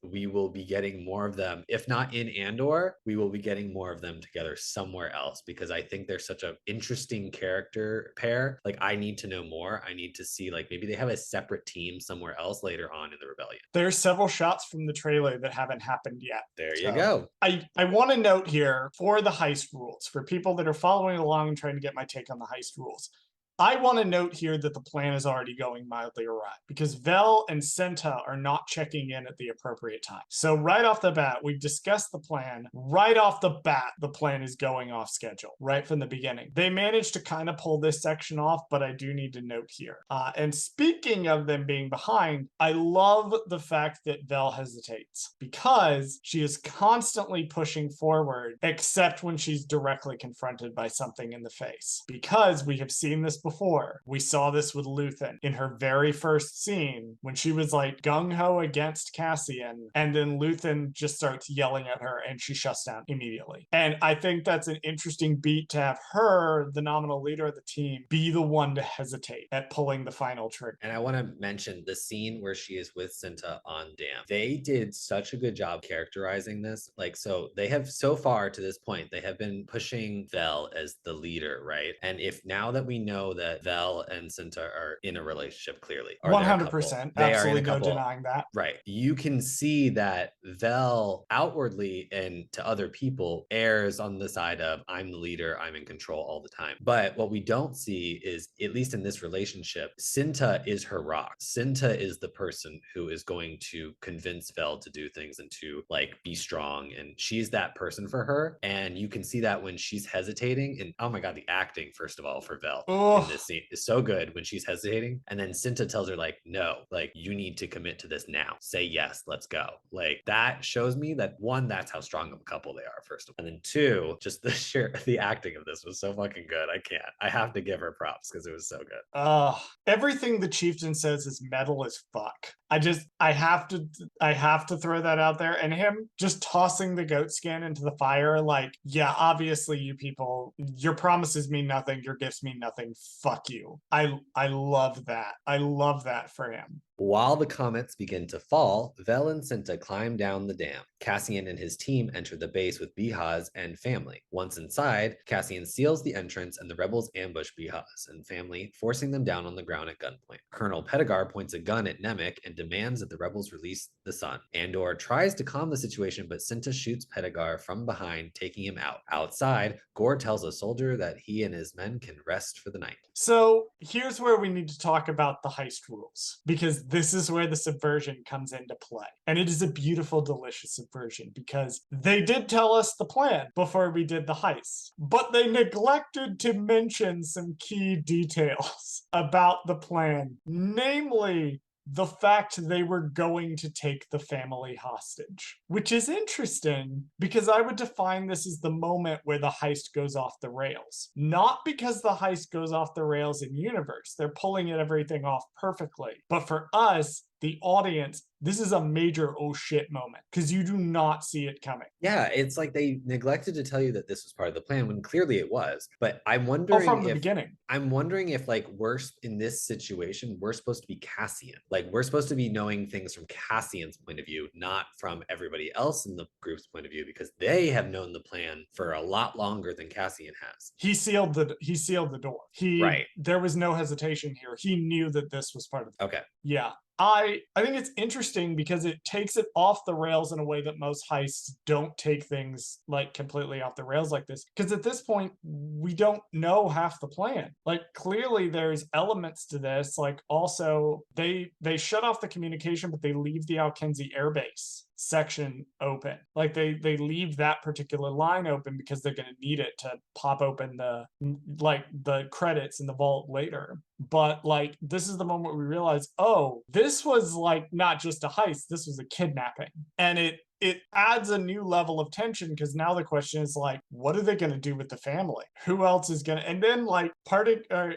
S1: we will be getting more of them. If not in Andor, we will be getting more of them together somewhere else because I think they're such an interesting character pair. Like I need to know more. I need to see like maybe they have a separate team somewhere else later on in the rebellion.
S2: there's several shots from the trailer that haven't happened yet.
S1: There you
S2: So
S1: go.
S2: I want to note here for the heist rules, for people that are following along and trying to get my take on the heist rules. I want to note here that the plan is already going mildly awry because Vel and Senta are not checking in at the appropriate time. So right off the bat, we've discussed the plan. Right off the bat, the plan is going off schedule right from the beginning. They managed to kind of pull this section off, but I do need to note here. And speaking of them being behind, I love the fact that Vel hesitates because she is constantly pushing forward, except when she's directly confronted by something in the face. Because we have seen this before. We saw this with Luthen in her very first scene when she was like gung-ho against Cassian, and then Luthen just starts yelling at her and she shuts down immediately. And I think that's an interesting beat to have her, the nominal leader of the team, be the one to hesitate at pulling the final trigger.
S1: And I want to mention the scene where she is with Cinta on Dam. They did such a good job characterizing this. Like, so they have so far to this point, they have been pushing Vel as the leader, right? And if now that we know that Vel and Cinta are in a relationship, clearly, or they're a couple,
S2: 100%.
S1: they are in
S2: Absolutely
S1: a
S2: no
S1: couple.
S2: denying that.
S1: Right. You can see that Vel outwardly and to other people errs on the side of I'm the leader, I'm in control all the time. But what we don't see is, at least in this relationship, Cinta is her rock. Cinta is the person who is going to convince Vel to do things and to like be strong. And she's that person for her. And you can see that when she's hesitating. And oh my God, the acting, first of all, for Vel in this scene is so good when she's hesitating. And then Cinta tells her, like, no, like you need to commit to this now. Say yes, let's go. Like that shows me that one, that's how strong of a couple they are, first of all. And then two, just the acting of this was so fucking good. I can't. I have to give her props because it was so good.
S2: Everything the chieftain says is metal as fuck. I have to throw that out there. And him just tossing the goat skin into the fire, like, yeah, obviously you people, your promises mean nothing, your gifts mean nothing. Fuck you. I love that. I love that for him.
S1: While the comets begin to fall, Vel and Cinta climb down the dam. Cassian and his team enter the base with Bihaz and family. Once inside, Cassian seals the entrance and the rebels ambush Bihaz and family, forcing them down on the ground at gunpoint. Colonel Pettigar points a gun at Nemec and demands that the rebels release the sun. Andor tries to calm the situation, but Cinta shoots Pettigar from behind, taking him out. Outside, Gore tells a soldier that he and his men can rest for the night.
S2: So here's where we need to talk about the heist rules, because this is where the subversion comes into play. And it is a beautiful, delicious subversion because they did tell us the plan before we did the heist, but they neglected to mention some key details about the plan, namely the fact they were going to take the family hostage, which is interesting because I would define this as the moment where the heist goes off the rails. Not because the heist goes off the rails in universe, they're pulling everything off perfectly, but for us, the audience, this is a major oh shit moment because you do not see it coming.
S1: Yeah, it's like they neglected to tell you that this was part of the plan when clearly it was. But
S2: Oh, from the beginning.
S1: I'm wondering if like we're in this situation, we're supposed to be Cassian. Like we're supposed to be knowing things from Cassian's point of view, not from everybody else in the group's point of view, because they have known the plan for a lot longer than Cassian has.
S2: He sealed the door.
S1: Right.
S2: There was no hesitation here. He knew that this was part of the
S1: Okay.
S2: Yeah. I think it's interesting because it takes it off the rails in a way that most heists don't take things like completely off the rails like this. Because at this point, we don't know half the plan. Like clearly there's elements to this. Like also they shut off the communication, but they leave the Alkenzi airbase section open. Like they leave that particular line open because they're going to need it to pop open the credits in the vault later. But like this is the moment we realize, oh, this was like not just a heist, this was a kidnapping. And it adds a new level of tension because now the question is like, what are they going to do with the family? Who else is going to? And then like Partigar,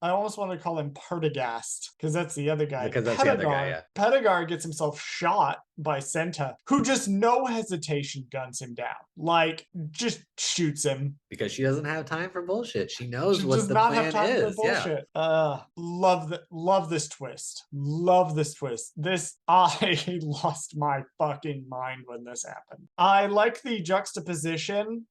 S2: I almost want to call him Partigast because that's the other guy.
S1: Because that's the other guy, yeah.
S2: Partigar gets himself shot by Senta, who just no hesitation guns him down, like just shoots him
S1: because she doesn't have time for bullshit. She knows
S2: she
S1: what
S2: does
S1: the
S2: not
S1: plan
S2: have time
S1: is.
S2: For bullshit. Yeah. Love this twist. Love this twist. I lost my fucking mind when this happened. I like the juxtaposition.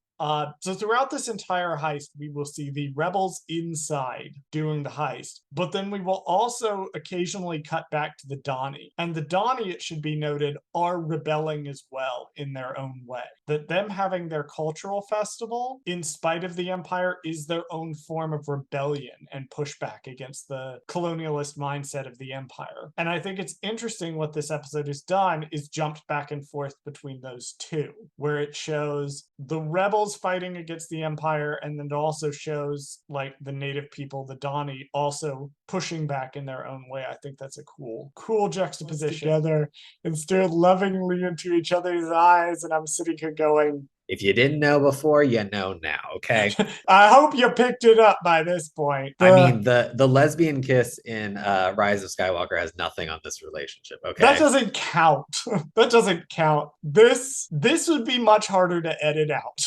S2: So throughout this entire heist, we will see the rebels inside doing the heist, but then we will also occasionally cut back to the Donnie. And the Donnie, it should be noted, are rebelling as well in their own way. That them having their cultural festival, in spite of the Empire, is their own form of rebellion and pushback against the colonialist mindset of the Empire. And I think it's interesting what this episode has done is jumped back and forth between those two, where it shows the rebels fighting against the Empire, and then it also shows like the native people, the Donnie, also pushing back in their own way. I think that's a cool juxtaposition together and stared lovingly into each other's eyes, and I'm sitting here going,
S1: if you didn't know before, you know now, okay?
S2: I hope you picked it up by this point.
S1: I mean, the lesbian kiss in Rise of Skywalker has nothing on this relationship, okay?
S2: That doesn't count. That doesn't count. This would be much harder to edit out.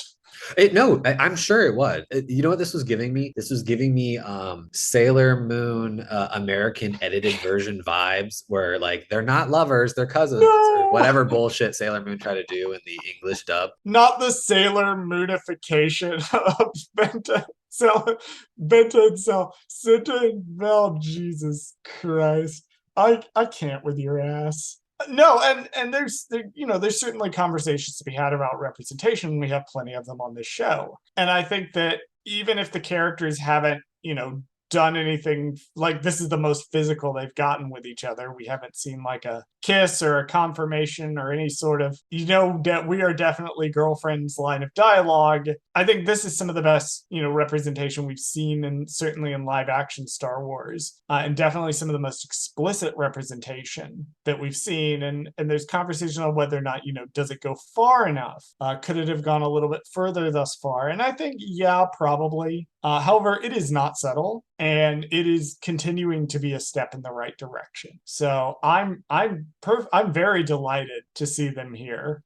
S1: No, I'm sure it was. You know what this was giving me? This was giving me Sailor Moon American edited version vibes where like they're not lovers, they're cousins, or whatever bullshit Sailor Moon tried to do in the English dub.
S2: Not the Sailor Moonification of Benta. Benta and Cell. Cinta and Vel, Jesus Christ. I can't with your ass. No, and there's certainly conversations to be had about representation. We have plenty of them on this show. And I think that even if the characters haven't, done anything, like this is the most physical they've gotten with each other. We haven't seen like a kiss or a confirmation or any sort of, that we are definitely girlfriends line of dialogue. I think this is some of the best, representation we've seen, and certainly in live action Star Wars, and definitely some of the most explicit representation that we've seen. And there's conversation on whether or not, does it go far enough? Could it have gone a little bit further thus far? And I think, yeah, probably. However, it is not subtle, and it is continuing to be a step in the right direction. So I'm very delighted to see them here,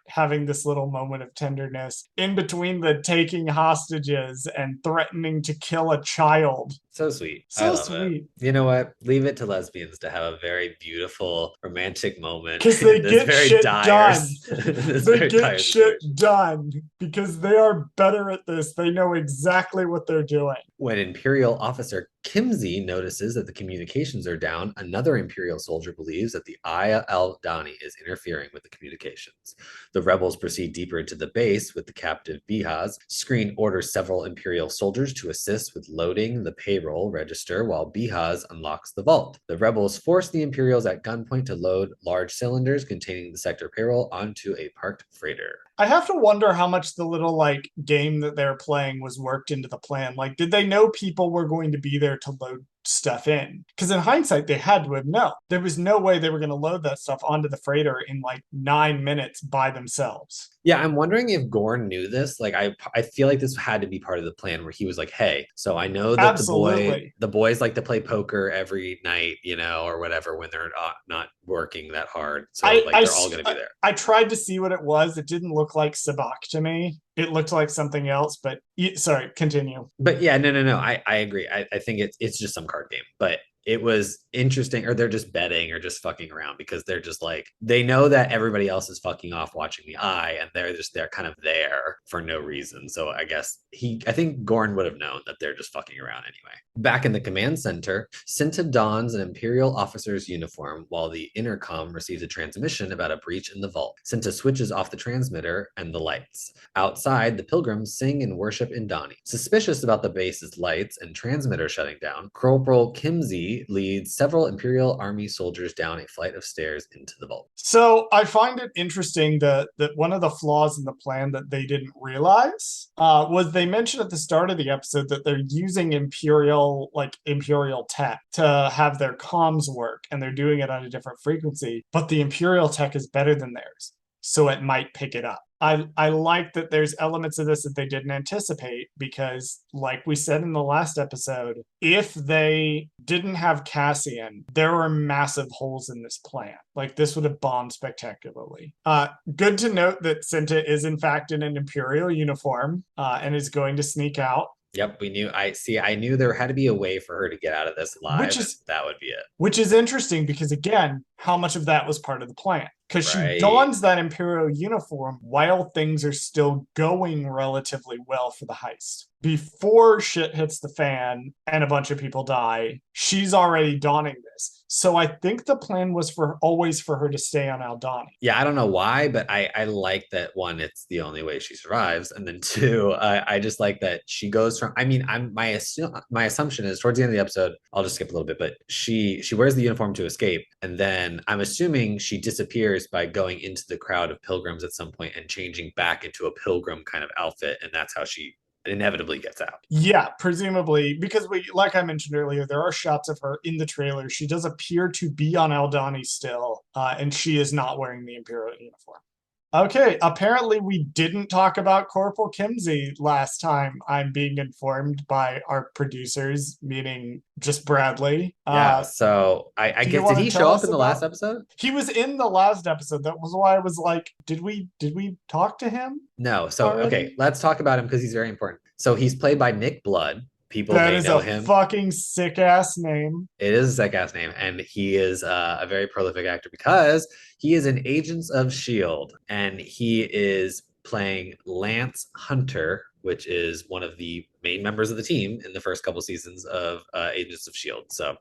S2: having this little moment of tenderness in between the taking hostages and threatening to kill a child.
S1: So sweet.
S2: So sweet.
S1: You know what? Leave it to lesbians to have a very beautiful romantic moment.
S2: Because they get shit done. They get shit done because they are better at this. They know exactly what they're doing.
S1: When Imperial officer Kimsey notices that the communications are down, another Imperial soldier believes that the Aya Aldhani is interfering with the communications. The rebels proceed deeper into the base with the captive Bihaz. Screen orders several Imperial soldiers to assist with loading the payroll register while Bihaz unlocks the vault. The rebels force the Imperials at gunpoint to load large cylinders containing the sector payroll onto a parked freighter.
S2: I have to wonder how much the little like game that they're playing was worked into the plan. Like, did they know people were going to be there to load stuff in? Because in hindsight, they had to have known. There was no way they were going to load that stuff onto the freighter in like 9 minutes by themselves.
S1: Yeah, I'm wondering if Gorn knew this. Like, I feel like this had to be part of the plan where he was like, "Hey, so I know that
S2: Absolutely.
S1: the boys like to play poker every night, you know, or whatever when they're not working that hard. So
S2: I
S1: like,
S2: I
S1: they're all gonna be there."
S2: I tried to see what it was. It didn't look like sabak to me. It looked like something else. But sorry, continue.
S1: But yeah, no. I agree. I think it's just some card game, but it was interesting, or they're just betting or just fucking around because they're just like they know that everybody else is fucking off watching the eye, and they're kind of there for no reason. So I think Gorn would have known that they're just fucking around anyway. Back in the command center, Cinta dons an Imperial officer's uniform while the intercom receives a transmission about a breach in the vault. Cinta switches off the transmitter and the lights. Outside, the pilgrims sing and worship Indani. Suspicious about the base's lights and transmitter shutting down, Corporal Kimsey leads several Imperial Army soldiers down a flight of stairs into the vault.
S2: So I find it interesting that one of the flaws in the plan that they didn't realize was they mentioned at the start of the episode that they're using imperial tech to have their comms work, and they're doing it on a different frequency. But the imperial tech is better than theirs, so it might pick it up. I like that there's elements of this that they didn't anticipate because, like we said in the last episode, if they didn't have Cassian, there were massive holes in this plan. Like, this would have bombed spectacularly. Good to note that Cinta is in fact in an Imperial uniform and is going to sneak out.
S1: Yep, we knew. I knew there had to be a way for her to get out of this
S2: Which
S1: alive, and
S2: is
S1: that would be it.
S2: which is interesting because, again, how much of that was part of the plan? Because she
S1: Right.
S2: dons that Imperial uniform while things are still going relatively well for the heist. Before shit hits the fan and a bunch of people die, she's already donning this. So I think the plan was for her to stay on Aldhani.
S1: Yeah, I don't know why, but I like that one, it's the only way she survives. And then two, I just like that she goes from I mean, my assumption is towards the end of the episode, I'll just skip a little bit, but she wears the uniform to escape, and then I'm assuming she disappears by going into the crowd of pilgrims at some point and changing back into a pilgrim kind of outfit, and that's how she inevitably gets out.
S2: Yeah, presumably, because like I mentioned earlier, there are shots of her in the trailer. She does appear to be on Aldhani still, and she is not wearing the Imperial uniform. Okay, apparently we didn't talk about Corporal Kimsey last time. I'm being informed by our producers, meaning just Bradley.
S1: Yeah, so I
S2: Do you
S1: guess did
S2: want to
S1: he show
S2: tell
S1: up
S2: us
S1: in the last
S2: about?
S1: episode?
S2: He was in the last episode. That was why I was like, did we talk to him
S1: No. So okay,
S2: already?
S1: let's talk about him because he's very important. So he's played by Nick Blood. People
S2: That
S1: may
S2: is
S1: know
S2: a
S1: him.
S2: fucking sick ass name.
S1: It is a sick ass name, and he is a very prolific actor because he is in Agents of Shield, and he is playing Lance Hunter, which is one of the main members of the team in the first couple seasons of Agents of Shield. So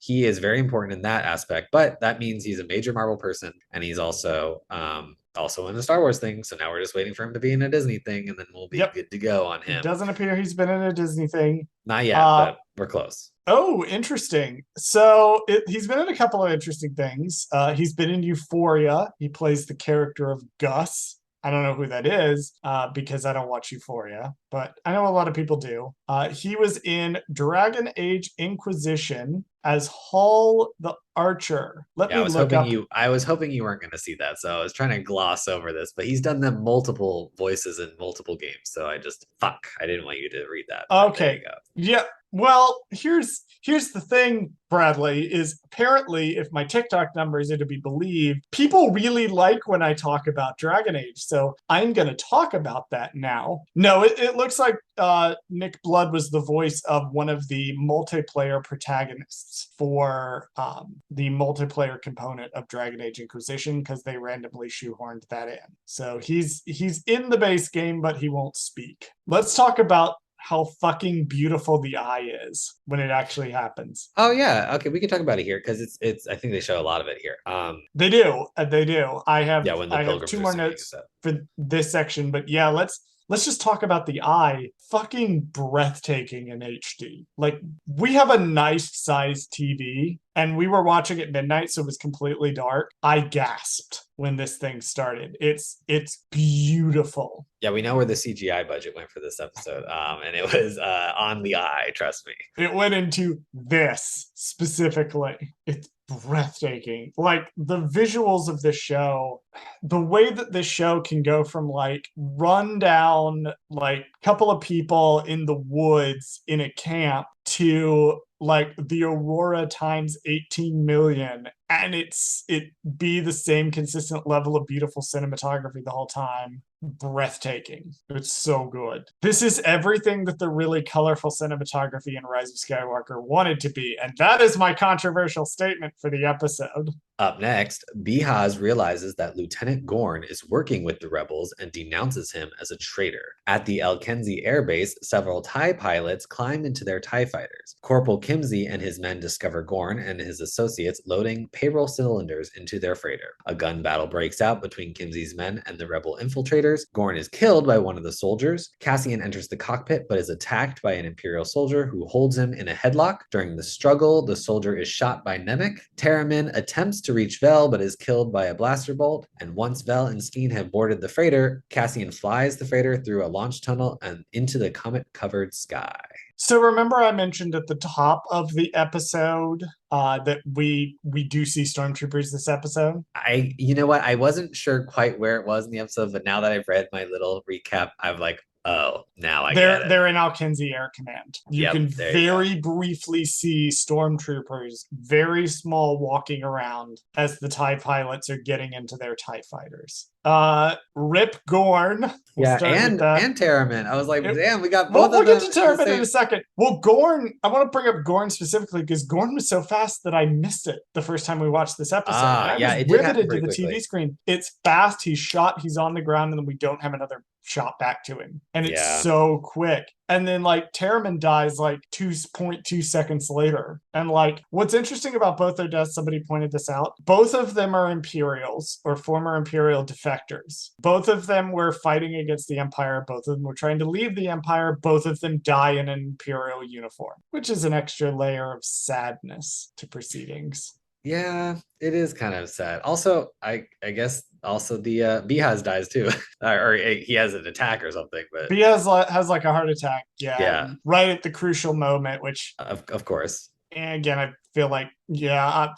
S1: he is very important in that aspect. But that means he's a major Marvel person, and he's also in a Star Wars thing. So now we're just waiting for him to be in a Disney thing, and then we'll be
S2: Yep.
S1: good to go on
S2: It
S1: him.
S2: doesn't appear he's been in a Disney thing.
S1: Not yet,
S2: Uh,
S1: but we're close.
S2: oh, interesting. So he's been in a couple of interesting things. He's been in Euphoria. He plays the character of Gus. I don't know who that is because I don't watch Euphoria, but I know a lot of people do. He was in Dragon Age Inquisition as Hall the Archer. Let
S1: Yeah,
S2: me look up.
S1: I was hoping you weren't going to see that. So I was trying to gloss over this, but he's done them multiple voices in multiple games. So I didn't want you to read that, but there you
S2: Okay.
S1: go.
S2: Yeah. Well, here's the thing, Bradley, is apparently if my TikTok numbers are to be believed, people really like when I talk about Dragon Age. So I'm gonna talk about that now. No, it looks like Nick Blood was the voice of one of the multiplayer protagonists for the multiplayer component of Dragon Age Inquisition because they randomly shoehorned that in. So he's in the base game, but he won't speak. Let's talk about how fucking beautiful the eye is when it actually happens.
S1: Oh yeah, okay, we can talk about it here because it's I think they show a lot of it here.
S2: They do, they do. I have
S1: Yeah, when the
S2: I have
S1: pilgrims
S2: two
S1: are
S2: more
S1: singing and
S2: notes
S1: stuff.
S2: for this section, but yeah, let's just talk about the eye. Fucking breathtaking in HD. Like, we have a nice sized TV and we were watching at midnight, so it was completely dark. I gasped when this thing started. It's beautiful.
S1: Yeah, we know where the CGI budget went for this episode. And it was on the eye, trust me.
S2: It went into this specifically. It's breathtaking. Like, the visuals of this show, the way that this show can go from like run down like couple of people in the woods in a camp to like the Aurora times 18 million, and it be the same consistent level of beautiful cinematography the whole time. Breathtaking. It's so good. This is everything that the really colorful cinematography in Rise of Skywalker wanted to be, and that is my controversial statement for the episode.
S1: Up next, Behaz realizes that Lieutenant Gorn is working with the rebels and denounces him as a traitor. At the El Kenzi Air Base, several TIE pilots climb into their TIE fighters. Corporal Kimsey and his men discover Gorn and his associates loading payroll cylinders into their freighter. A gun battle breaks out between Kimsey's men and the rebel infiltrators. Gorn is killed by one of the soldiers. Cassian enters the cockpit but is attacked by an Imperial soldier who holds him in a headlock. During the struggle, the soldier is shot by Nemik. Terramin attempts to reach Vel but is killed by a blaster bolt. And once Vel and Skeen have boarded the freighter, Cassian flies the freighter through a launch tunnel and into the comet-covered sky.
S2: So remember I mentioned at the top of the episode that we do see stormtroopers this episode?
S1: You know what? I wasn't sure quite where it was in the episode, but now that I've read my little recap, I'm like, oh, now I get it.
S2: They're in Al Kenzi Air Command. You can very briefly see stormtroopers, very small, walking around as the TIE pilots are getting into their TIE fighters. Rip Gorn.
S1: And Terramin. I was like, damn, we got both of them.
S2: We'll get to Terramin in a second. Well, Gorn, I want to bring up Gorn specifically because Gorn was so fast that I missed it the first time we watched this episode. I was riveted to the TV screen. It's fast. He's shot. He's on the ground, and then we don't have another shot back to him. And it's so quick. And then like Terramin dies like 2.2 seconds later. And like what's interesting about both their deaths, somebody pointed this out. Both of them are Imperials or former Imperial defectors. Both of them were fighting against the Empire. Both of them were trying to leave the Empire. Both of them die in an Imperial uniform, which is an extra layer of sadness to proceedings.
S1: Yeah, it is kind of sad. Also, I guess also the Behaz dies too, or he has an attack or something. But
S2: Behaz has like a heart attack. Yeah, right at the crucial moment, which
S1: of course.
S2: And again, I feel like that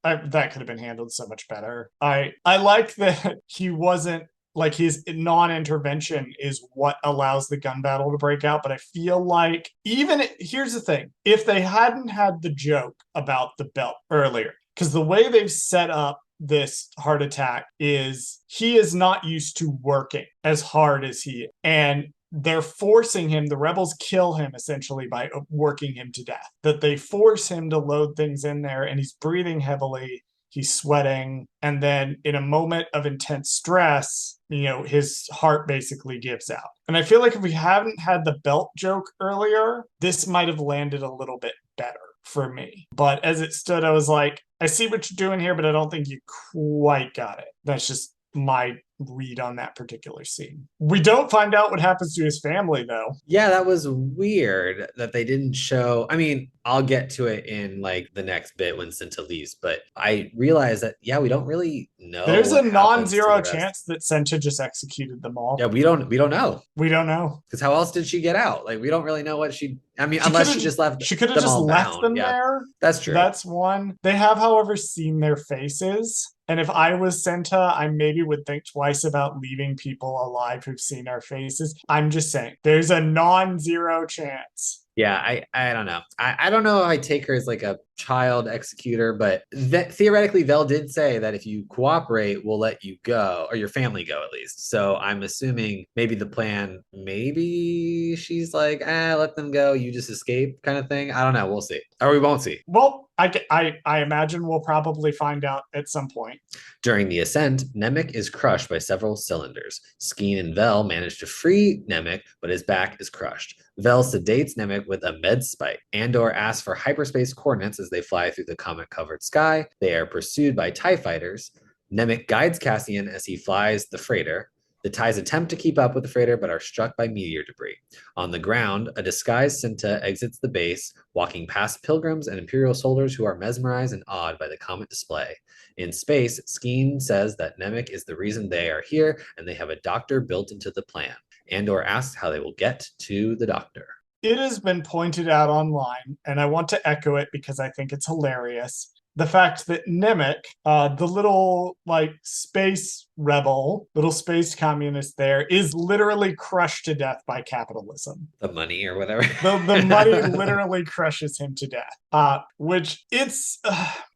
S2: could have been handled so much better. I like that he wasn't like his non-intervention is what allows the gun battle to break out. But I feel like here's the thing: if they hadn't had the joke about the belt earlier. Because the way they've set up this heart attack is he is not used to working as hard as he is. And they're forcing him, the rebels kill him essentially by working him to death. That they force him to load things in there and he's breathing heavily, he's sweating. And then in a moment of intense stress, his heart basically gives out. And I feel like if we hadn't had the belt joke earlier, this might have landed a little bit better for me. But as it stood, I was like, I see what you're doing here, but I don't think you quite got it. That's just my read on that particular scene. We don't find out what happens to his family, though.
S1: Yeah, that was weird that they didn't show. I mean, I'll get to it in like the next bit when Cinta leaves, but I realized that, we don't really know.
S2: There's a non-zero chance that Cinta just executed them all.
S1: Yeah, we don't know.
S2: We don't know.
S1: Because how else did she get out? Like, we don't really know what unless she just left.
S2: She could have just left them there.
S1: That's true.
S2: That's one. They have, however, seen their faces. And if I was Cinta, I maybe would think twice about leaving people alive who've seen our faces. I'm just saying, there's a non-zero chance.
S1: Yeah, I don't know. I don't know if I take her as like a child executor, but theoretically, Vel did say that if you cooperate, we'll let you go, or your family go at least. So I'm assuming maybe the plan, maybe she's like, let them go, you just escape kind of thing. I don't know. We'll see. Or we won't see.
S2: Well, I imagine we'll probably find out at some point.
S1: During the ascent, Nemik is crushed by several cylinders. Skeen and Vel manage to free Nemik, but his back is crushed. Vel sedates Nemik with a med spike. Andor asks for hyperspace coordinates as they fly through the comet-covered sky. They are pursued by TIE fighters. Nemik guides Cassian as he flies the freighter. The Ties attempt to keep up with the freighter, but are struck by meteor debris. On the ground, a disguised Cinta exits the base, walking past pilgrims and Imperial soldiers who are mesmerized and awed by the comet display. In space, Skeen says that Nemec is the reason they are here, and they have a doctor built into the plan. Andor asks how they will get to the doctor.
S2: It has been pointed out online, and I want to echo it because I think it's hilarious. The fact that Nemec, the little like space rebel, little space communist there, is literally crushed to death by capitalism.
S1: The money or whatever.
S2: The money literally crushes him to death. Which it's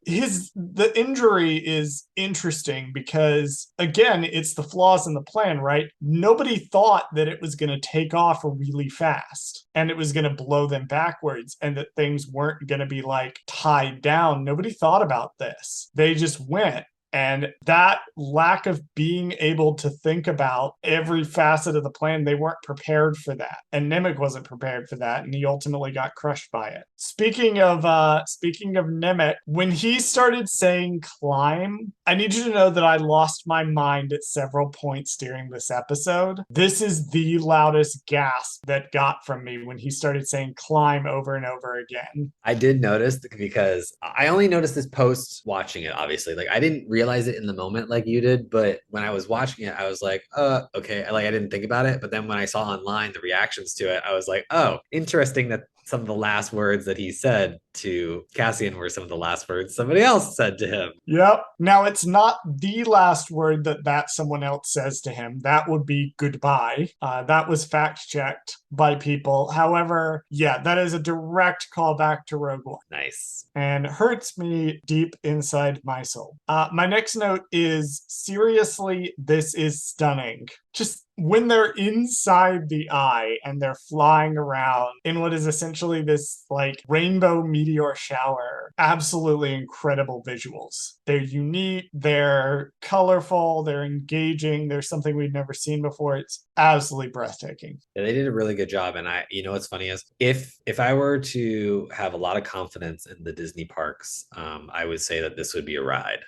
S2: the injury is interesting because again, it's the flaws in the plan, right? Nobody thought that it was going to take off really fast and it was going to blow them backwards and that things weren't going to be like tied down. Nobody thought about this. They just went. And that lack of being able to think about every facet of the plan, they weren't prepared for that. And Nemec wasn't prepared for that, and he ultimately got crushed by it. Speaking of Nemec, when he started saying climb, I need you to know that I lost my mind at several points during this episode. This is the loudest gasp that got from me when he started saying climb over and over again.
S1: I did notice because I only noticed this post watching it, obviously. Like I didn't realize it in the moment like you did, but when I was watching it, I was like, okay. Like I didn't think about it. But then when I saw online the reactions to it, I was like, oh, interesting that some of the last words that he said to Cassian were some of the last words somebody else said to him.
S2: Yep. Now, it's not the last word that someone else says to him. That would be goodbye. That was fact checked by people. However, yeah, that is a direct callback to Rogue One.
S1: Nice.
S2: And hurts me deep inside my soul. My next note is seriously, this is stunning. Just when they're inside the eye and they're flying around in what is essentially this like rainbow meteor shower, absolutely incredible visuals. They're unique, they're colorful, they're engaging, there's something we've never seen before. It's absolutely breathtaking.
S1: Yeah, they did a really good job. And what's funny is if I were to have a lot of confidence in the Disney parks, I would say that this would be a ride.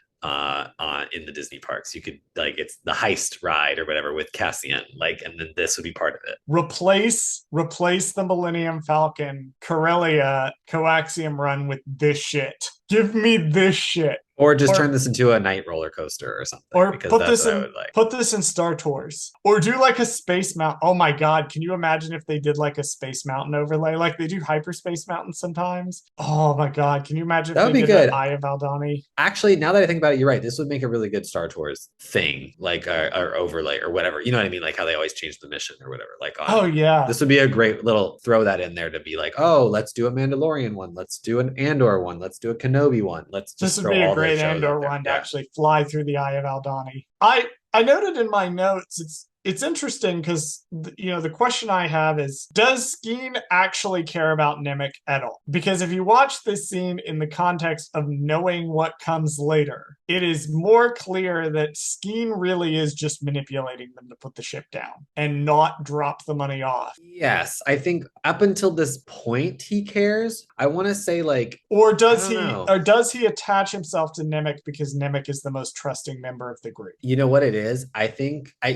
S1: In the Disney parks, you could like it's the heist ride or whatever with Cassian, like, and then this would be part of it.
S2: Replace the Millennium Falcon Corellia coaxium run with this shit. Give me this shit.
S1: Or just turn this into a night roller coaster or something.
S2: Or
S1: because
S2: put
S1: that's
S2: this
S1: what I
S2: in
S1: would like.
S2: put this in Star Tours. Or do like a Space Mountain. Oh my god, can you imagine if they did like a Space Mountain overlay? Like they do Hyperspace Mountains sometimes. Oh my god, can you imagine
S1: That
S2: if
S1: would
S2: they
S1: be
S2: did
S1: good.
S2: an Eye of Aldhani?
S1: Actually, now that I think about it, you're right. This would make a really good Star Tours thing, like or overlay or whatever. You know what I mean? Like how they always change the mission or whatever. Like
S2: Oh yeah.
S1: this would be a great little throw that in there to be like, oh, let's do a Mandalorian one, let's do an Andor one, let's do a Kenobi one. Let's just
S2: This would
S1: throw
S2: be a
S1: all the
S2: great
S1: shows
S2: Andor
S1: there.
S2: one to
S1: Yeah.
S2: actually fly through the Eye of Aldhani. I noted in my notes it's interesting because the question I have is, does Skeen actually care about Nemec at all? Because if you watch this scene in the context of knowing what comes later, it is more clear that Skeen really is just manipulating them to put the ship down and not drop the money off.
S1: Yes, I think up until this point he cares. I want to say like,
S2: or does
S1: I don't
S2: he
S1: know.
S2: or does he attach himself to Nemec because Nemec is the most trusting member of the group?
S1: You know what it is? I think I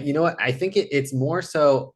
S1: think it's more so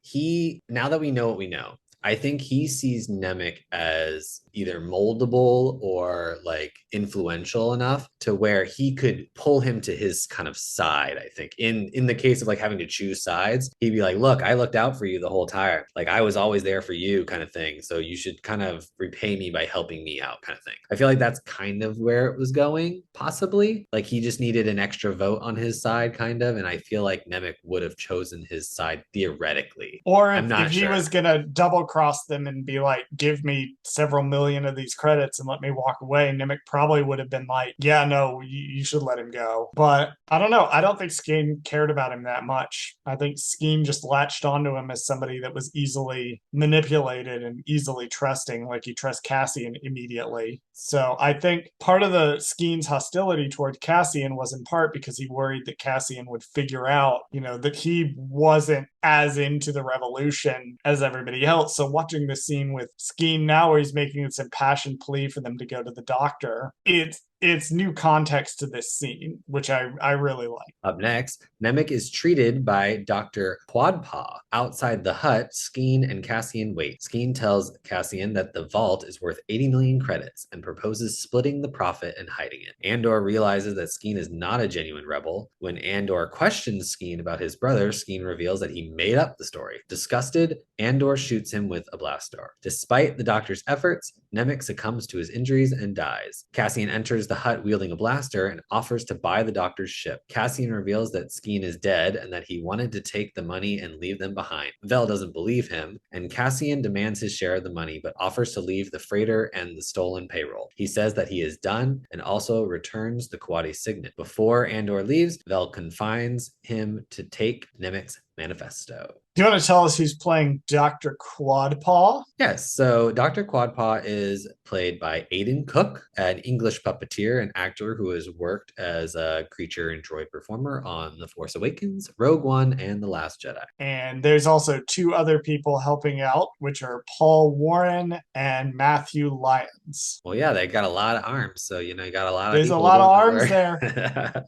S1: now that we know what we know, I think he sees Nemec as either moldable or like influential enough to where he could pull him to his kind of side. I think in the case of like having to choose sides, he'd be like, look, I looked out for you the whole time. Like I was always there for you kind of thing. So you should kind of repay me by helping me out kind of thing. I feel like that's kind of where it was going, possibly. Like he just needed an extra vote on his side kind of. And I feel like Nemec would have chosen his side theoretically.
S2: Or
S1: I'm not
S2: if he
S1: sure.
S2: was going to double cross them and be like, give me several million of these credits and let me walk away, Nemec probably would have been like, yeah, no, you should let him go. But I don't know. I don't think Skeen cared about him that much. I think Skeen just latched onto him as somebody that was easily manipulated and easily trusting, like he trusts Cassian immediately. So I think part of the Skeen's hostility toward Cassian was in part because he worried that Cassian would figure out, that he wasn't as into the revolution as everybody else. So watching this scene with Skeen now where he's making this impassioned plea for them to go to the doctor, it's it's new context to this scene, which I really like.
S1: Up next, Nemec is treated by Dr. Quadpaw. Outside the hut, Skeen and Cassian wait. Skeen tells Cassian that the vault is worth 80 million credits and proposes splitting the profit and hiding it. Andor realizes that Skeen is not a genuine rebel. When Andor questions Skeen about his brother, Skeen reveals that he made up the story. Disgusted, Andor shoots him with a blaster. Despite the doctor's efforts, Nemec succumbs to his injuries and dies. Cassian enters the hut wielding a blaster and offers to buy the doctor's ship. Cassian reveals that Skeen is dead and that he wanted to take the money and leave them behind. Vel doesn't believe him, and Cassian demands his share of the money but offers to leave the freighter and the stolen payroll. He says that he is done and also returns the Quadi signet. Before Andor leaves, Vel confines him to take Nemec's manifesto.
S2: Do you want to tell us who's playing Dr. Quadpaw?
S1: Yes, so Dr. Quadpaw is played by Aidan Cook, an English puppeteer and actor who has worked as a creature and droid performer on The Force Awakens, Rogue One, and The Last Jedi.
S2: And there's also two other people helping out, which are Paul Warren and Matthew Lyons.
S1: Well, yeah, they got a lot of arms, so you got a lot of.
S2: There's a lot of arms there.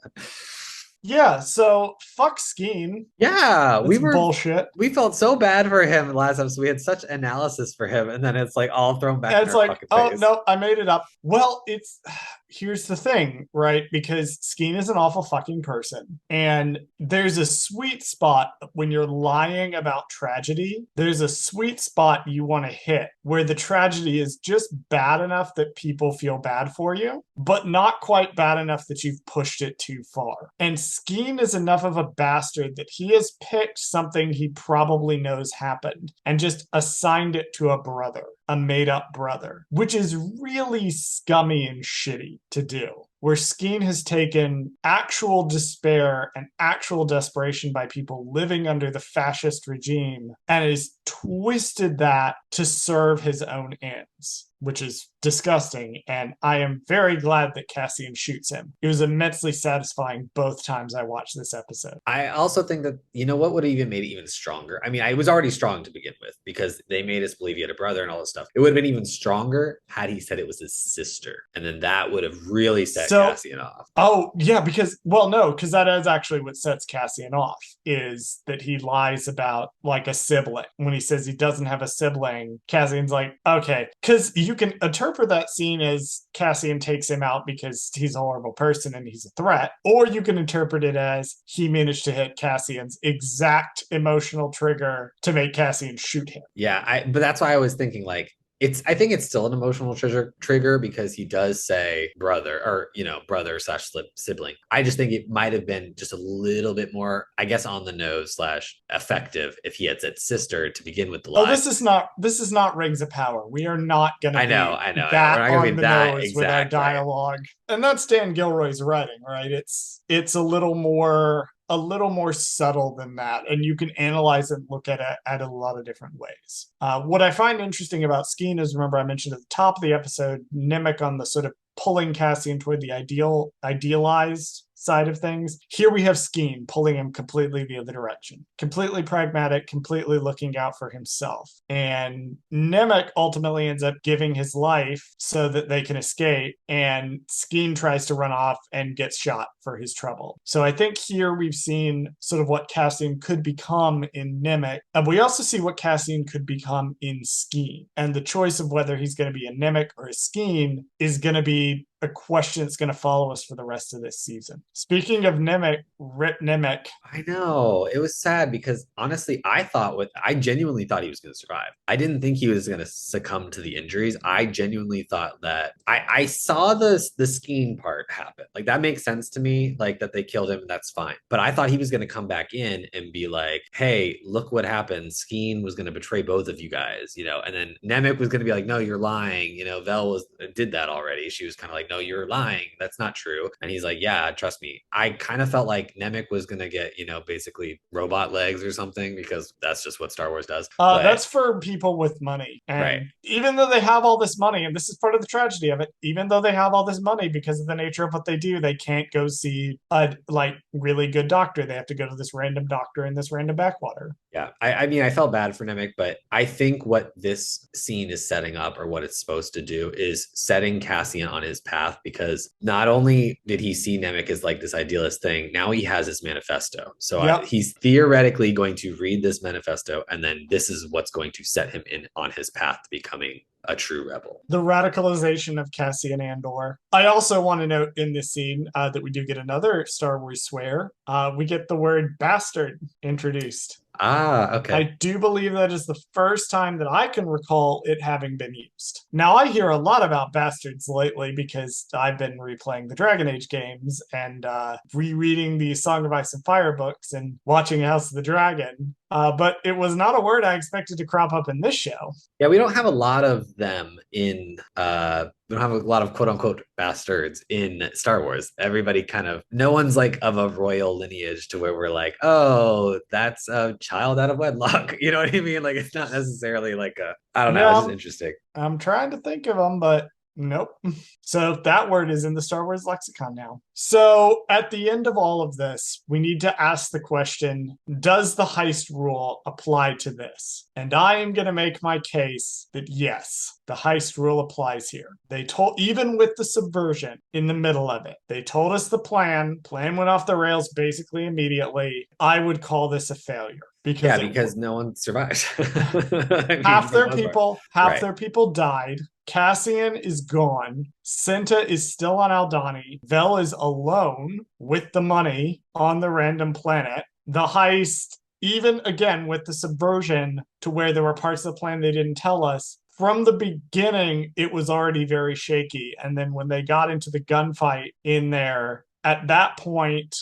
S2: Yeah, so fuck Skeen.
S1: Yeah,
S2: we were bullshit.
S1: We felt so bad for him last episode. We had such analysis for him, and then it's like all thrown back.
S2: It's like, oh no, I made it up. Well, here's the thing, right? Because Skeen is an awful fucking person, and there's a sweet spot when you're lying about tragedy. There's a sweet spot you want to hit where the tragedy is just bad enough that people feel bad for you, but not quite bad enough that you've pushed it too far. And Skeen is enough of a bastard that he has picked something he probably knows happened and just assigned it to a brother, a made-up brother, which is really scummy and shitty to do. Where Skeen has taken actual despair and actual desperation by people living under the fascist regime and has twisted that to serve his own ends, which is disgusting. And I am very glad that Cassian shoots him. It was immensely satisfying both times I watched this episode.
S1: I also think that, what would have even made it even stronger? I mean, I was already strong to begin with because they made us believe he had a brother and all this stuff. It would have been even stronger had he said it was his sister. And then that would have really set Cassian off.
S2: Oh, yeah, because that is actually what sets Cassian off, is that he lies about like a sibling. When he says he doesn't have a sibling, Cassian's like, okay, because you can interpret that scene as Cassian takes him out because he's a horrible person and he's a threat, or you can interpret it as he managed to hit Cassian's exact emotional trigger to make Cassian shoot him.
S1: Yeah, but that's why I was thinking like, I think it's still an emotional trigger because he does say brother or, brother/sibling. I just think it might have been just a little bit more, I guess, on the nose / effective if he had said sister to begin with the lie.
S2: Oh, this is not Rings of Power. We are not going to
S1: I know.
S2: That on the nose exact, with our dialogue. Right. And that's Dan Gilroy's writing, right? It's a little more subtle than that, and you can analyze and look at it at a lot of different ways. What I find interesting about Skeen is, remember I mentioned at the top of the episode, Nemec on the sort of pulling Cassian toward the idealized side of things. Here we have Skeen pulling him completely the other direction. Completely pragmatic, completely looking out for himself. And Nemec ultimately ends up giving his life so that they can escape, and Skeen tries to run off and gets shot for his trouble. So I think here we've seen sort of what Cassian could become in Nemec, and we also see what Cassian could become in Skeen. And the choice of whether he's going to be a Nemec or a Skeen is going to be a question that's going to follow us for the rest of this season. Speaking of Nemec, rip Nemec.
S1: I know. It was sad because honestly, I genuinely thought he was going to survive. I didn't think he was going to succumb to the injuries. I genuinely thought that I saw the skiing part happen. Like that makes sense to me, like that they killed him and that's fine. But I thought he was going to come back in and be like, hey, look what happened. Skeen was going to betray both of you guys, and then Nemec was going to be like, no, you're lying. Vel did that already. She was kind of like, no, you're lying. That's not true. And he's like, yeah, trust me. I kind of felt like Nemec was going to get, basically robot legs or something because that's just what Star Wars does.
S2: That's for people with money. And right. Even though they have all this money, and this is part of the tragedy of it, even though they have all this money because of the nature of what they do, they can't go see a really good doctor. They have to go to this random doctor in this random backwater.
S1: Yeah. I mean, I felt bad for Nemec, but I think what this scene is setting up or what it's supposed to do is setting Cassian on his path path, because not only did he see Nemec as like this idealist thing, now he has his manifesto. So
S2: Yep.
S1: he's theoretically going to read this manifesto, and then this is what's going to set him in on his path to becoming a true rebel.
S2: The radicalization of Cassian Andor. I also want to note in this scene that we do get another Star Wars swear. We get the word bastard introduced.
S1: Ah, okay.
S2: I do believe that is the first time that I can recall it having been used. Now, I hear a lot about bastards lately because I've been replaying the Dragon Age games and rereading the Song of Ice and Fire books and watching House of the Dragon. But it was not a word I expected to crop up in this show.
S1: Yeah, we don't have a lot of them in we don't have a lot of quote unquote bastards in Star Wars. Everybody kind of, no one's like of a royal lineage to where we're like, oh, that's a child out of wedlock. You know what I mean? Like, it's not necessarily like a, I don't know, it's just interesting.
S2: I'm trying to think of them, but nope. So that word is in the Star Wars lexicon now. So at the end of all of this, we need to ask the question, does the heist rule apply to this? And I am going to make my case that yes, the heist rule applies here. They told, even with the subversion in the middle of it, they told us the plan went off the rails basically immediately. I would call this a failure.
S1: Because no one survived.
S2: I mean, half their people died. Cassian is gone. Cinta is still on Aldhani. Vel is alone with the money on the random planet. The heist, even again with the subversion to where there were parts of the plan they didn't tell us, from the beginning, it was already very shaky. And then when they got into the gunfight in there, at that point,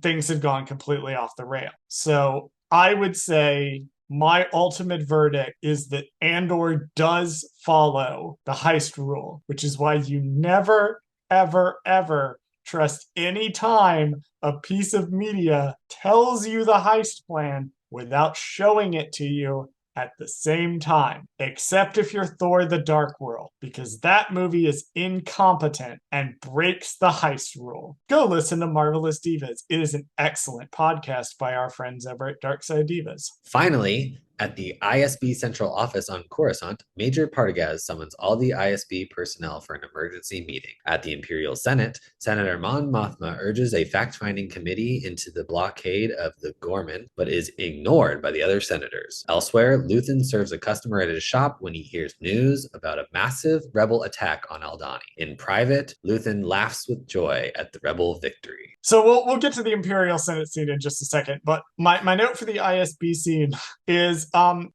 S2: things had gone completely off the rail. So I would say my ultimate verdict is that Andor does follow the heist rule, which is why you never, ever, ever trust any time a piece of media tells you the heist plan without showing it to you at the same time, except if you're Thor the Dark World, because that movie is incompetent and breaks the heist rule. Go listen to Marvelous Divas. It is an excellent podcast by our friends over at Darkside Divas.
S1: Finally, at the ISB Central Office on Coruscant, Major Partagaz summons all the ISB personnel for an emergency meeting. At the Imperial Senate, Senator Mon Mothma urges a fact-finding committee into the blockade of the Gorman, but is ignored by the other senators. Elsewhere, Luthen serves a customer at his shop when he hears news about a massive rebel attack on Aldhani. In private, Luthen laughs with joy at the rebel victory.
S2: So we'll get to the Imperial Senate scene in just a second, but my note for the ISB scene is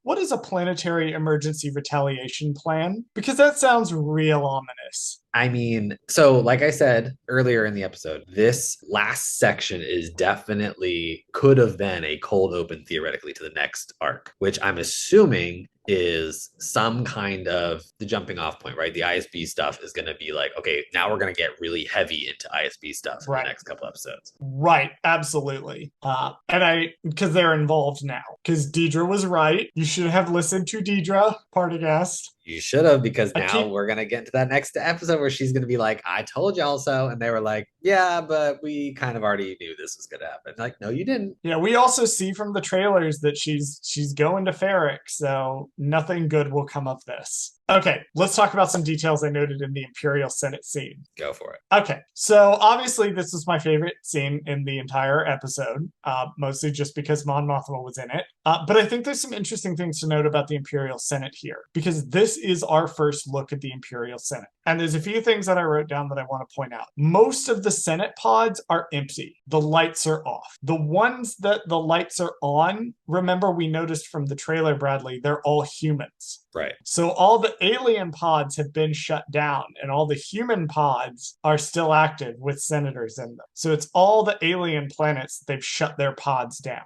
S2: what is a planetary emergency retaliation plan? Because that sounds real ominous.
S1: I mean, so like I said earlier in the episode, this last section is definitely could have been a cold open theoretically to the next arc, which I'm assuming is some kind of the jumping off point, right? The ISB stuff is going to be like, okay, now we're going to get really heavy into ISB stuff in the next couple episodes.
S2: Right, absolutely. Because they're involved now. Because Deidre was right. You should have listened to Deidre, Partagast.
S1: You should have, because now we're going to get into that next episode where she's going to be like, I told y'all so. And they were like, yeah, but we kind of already knew this was going to happen. Like, no, you didn't.
S2: Yeah, we also see from the trailers that she's going to Ferric, so nothing good will come of this. Okay, let's talk about some details I noted in the Imperial Senate scene.
S1: Go for it.
S2: Okay, so obviously this is my favorite scene in the entire episode, mostly just because Mon Mothma was in it. But I think there's some interesting things to note about the Imperial Senate here, because this is our first look at the Imperial Senate. And there's a few things that I wrote down that I want to point out. Most of the Senate pods are empty. The lights are off. The ones that the lights are on, remember we noticed from the trailer, Bradley, they're all humans.
S1: Right.
S2: So all the alien pods have been shut down and all the human pods are still active with senators in them. So it's all the alien planets that they've shut their pods down.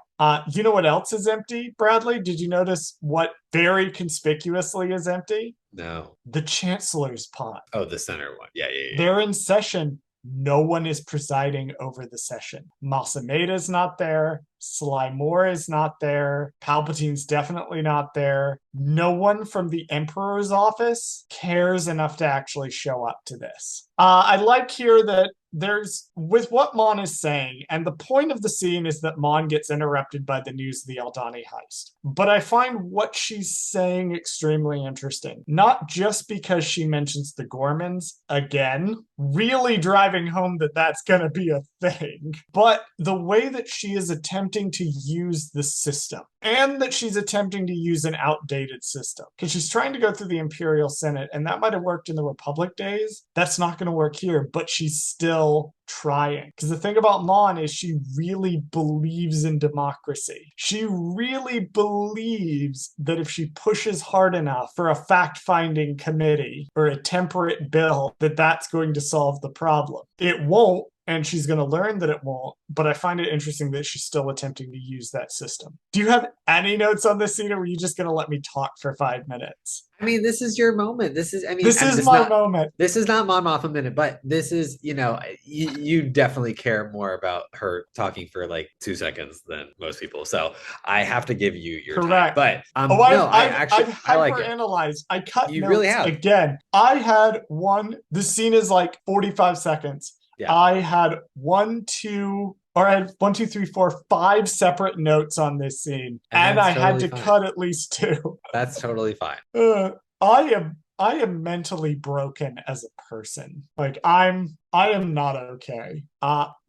S2: You know what else is empty, Bradley? Did you notice what very conspicuously is empty?
S1: No.
S2: The Chancellor's pod.
S1: Oh, the center one. Yeah.
S2: They're in session. No one is presiding over the session. Masameda's not there. Sly Moore is not there. Palpatine's definitely not there. No one from the Emperor's office cares enough to actually show up to this. I like here that there's with what Mon is saying, and the point of the scene is that Mon gets interrupted by the news of the Aldhani heist. But I find what she's saying extremely interesting, not just because she mentions the Gormans again, really driving home that that's going to be a thing, but the way that she is attempting to use the system and that she's attempting to use an outdated system because she's trying to go through the Imperial Senate, and that might have worked in the Republic days. That's not going to work here, but she's still trying. Because the thing about Mon is she really believes in democracy. She really believes that if she pushes hard enough for a fact-finding committee or a temperate bill, that that's going to solve the problem. It won't, and she's going to learn that it won't, but I find it interesting that she's still attempting to use that system. Do you have any notes on this scene, or were you just going to let me talk for 5 minutes?
S1: I mean, this is your moment. This is, I mean,
S2: This is my moment.
S1: This is not Mon Mothma minute, but this is, you definitely care more about her talking for like 2 seconds than most people. So I have to give you your
S2: Correct.
S1: time. But
S2: no,
S1: I've
S2: I
S1: like
S2: analyzed. I cut
S1: you
S2: notes
S1: really have.
S2: again. I had one. The scene is like 45 seconds. Yeah. I had one, two, 3, 4, 5 separate notes on this scene, and I had to cut at least 2.
S1: That's totally fine.
S2: I am mentally broken as a person. Like I am not okay.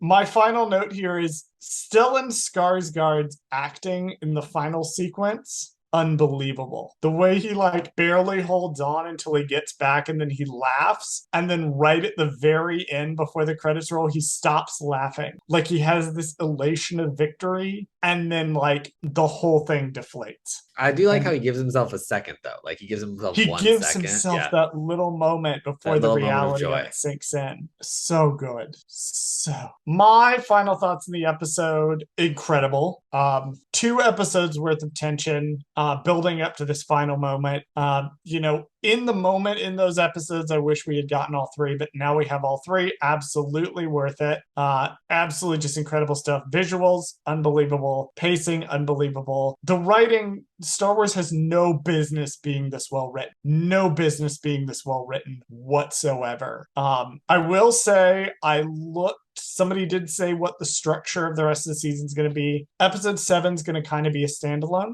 S2: My final note here is Stellan Skarsgård's acting in the final sequence. Unbelievable. The way he like barely holds on until he gets back and then he laughs, and then right at the very end before the credits roll he stops laughing, like he has this elation of victory, and then like the whole thing deflates.
S1: I do like how he gives himself a second though. Like he gives himself
S2: that little moment before the reality sinks in. So good. So my final thoughts in the episode, incredible. 2 episodes worth of tension building up to this final moment. In the moment in those episodes, I wish we had gotten all 3, but now we have all 3. Absolutely worth it. Absolutely just incredible stuff. Visuals, unbelievable. Pacing, unbelievable. The writing, Star Wars has no business being this well written. No business being this well written whatsoever. I will say, somebody did say what the structure of the rest of the season is going to be. Episode 7 is going to kind of be a standalone.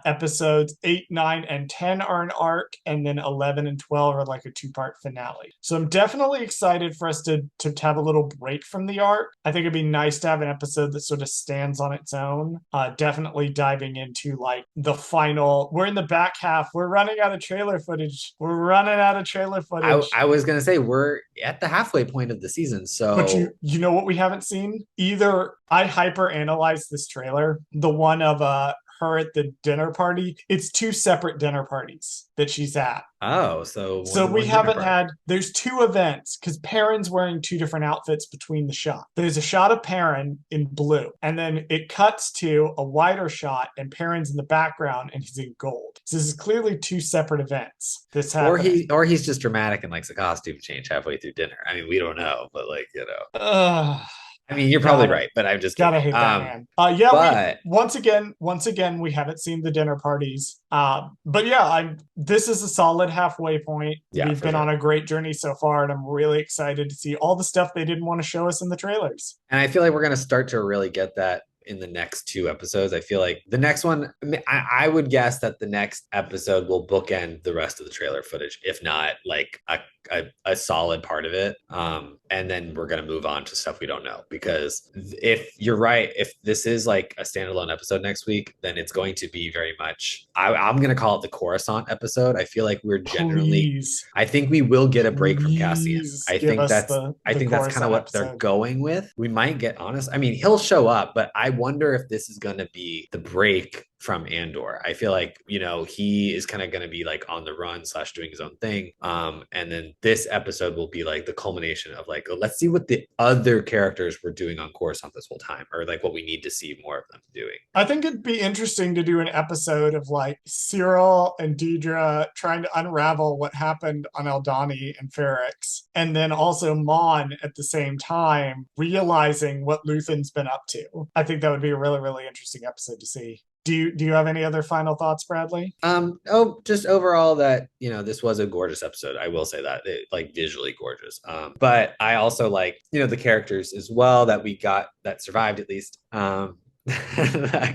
S2: Episodes 8, 9, and 10 are an arc, and then 11 and 12 are like a 2-part finale. So I'm definitely excited for us to have a little break from the arc. I think it'd be nice to have an episode that sort of stands on its own. Definitely diving into like the final. We're in the back half. We're running out of trailer footage. I
S1: was gonna say we're at the halfway point of the season. So,
S2: but you know what we haven't seen? Either I hyper analyzed this trailer, the one of her at the dinner party. It's 2 separate dinner parties that she's at.
S1: Oh, so
S2: we haven't had, there's 2 events because Perrin's wearing 2 different outfits between the shots. There's a shot of Perrin in blue, and then it cuts to a wider shot and Perrin's in the background and he's in gold. So this is clearly 2 separate events.
S1: Or he's just dramatic and likes a costume change halfway through dinner. I mean, we don't know, but like, I mean, you're probably right, but I'm just
S2: gotta hate that man. But once again, we haven't seen the dinner parties. But yeah, this is a solid halfway point. Yeah, we've been on a great journey so far, and I'm really excited to see all the stuff they didn't want to show us in the trailers.
S1: And I feel like we're gonna start to really get that in the next 2 episodes. I feel like the next one, I would guess that the next episode will bookend the rest of the trailer footage, if not like a solid part of it. And then we're going to move on to stuff we don't know, because if you're right, if this is like a standalone episode next week, then it's going to be very much, I'm going to call it the Coruscant episode. I feel like we're generally, I think we will get a break from Cassian. I think that's kind of what they're going with. We might get honest. I mean, he'll show up, but I wonder if this is going to be the break from Andor. I feel like, he is kind of going to be like on the run slash doing his own thing. And then this episode will be like the culmination of like, let's see what the other characters were doing on Coruscant this whole time, or like what we need to see more of them doing.
S2: I think it'd be interesting to do an episode of like Cyril and Deidre trying to unravel what happened on Aldhani and Ferrix, and then also Mon at the same time realizing what Luthen's been up to. I think that would be a really, really interesting episode to see. Do you have any other final thoughts, Bradley?
S1: Just overall that, this was a gorgeous episode. I will say that like visually gorgeous. But I also like, the characters as well that we got that survived at least. I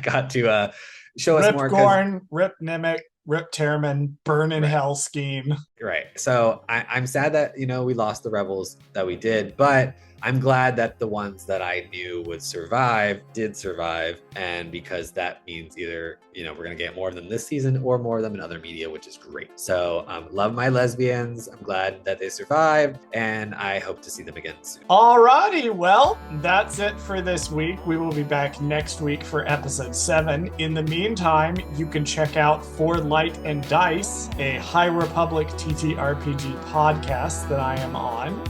S1: got to show us
S2: Rip
S1: more.
S2: Gorn, Rip Nemec, Rip Tearman, Burn in
S1: Right.
S2: Hell scheme.
S1: Right. So I'm sad that, we lost the rebels that we did, but I'm glad that the ones that I knew would survive did survive. And because that means either, we're going to get more of them this season or more of them in other media, which is great. So love my lesbians. I'm glad that they survived, and I hope to see them again soon.
S2: Alrighty, well, that's it for this week. We will be back next week for episode 7. In the meantime, you can check out For Light and Dice, a High Republic TTRPG podcast that I am on.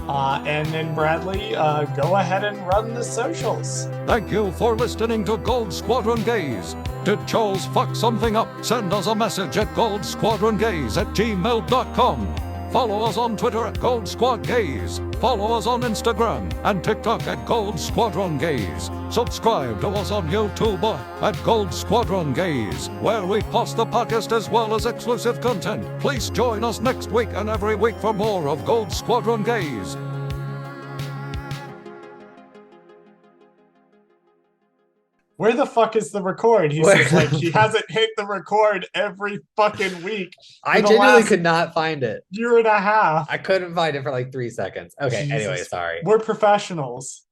S2: And then Bradley, go ahead and run the socials.
S3: Thank you for listening to Gold Squadron Gays. Did Charles fuck something up? Send us a message at goldsquadrongays@gmail.com. Follow us on Twitter at Gold Squad Gays. Follow us on Instagram and TikTok at Gold Squadron Gays. Subscribe to us on YouTube at Gold Squadron Gays, where we post the podcast as well as exclusive content. Please join us next week and every week for more of Gold Squadron Gays.
S2: Where the fuck is the record? He says like he hasn't hit the record every fucking week.
S1: I genuinely could not find it.
S2: Year and a half.
S1: I couldn't find it for like 3 seconds. Okay,
S2: Jesus.
S1: anyway, sorry.
S2: We're professionals.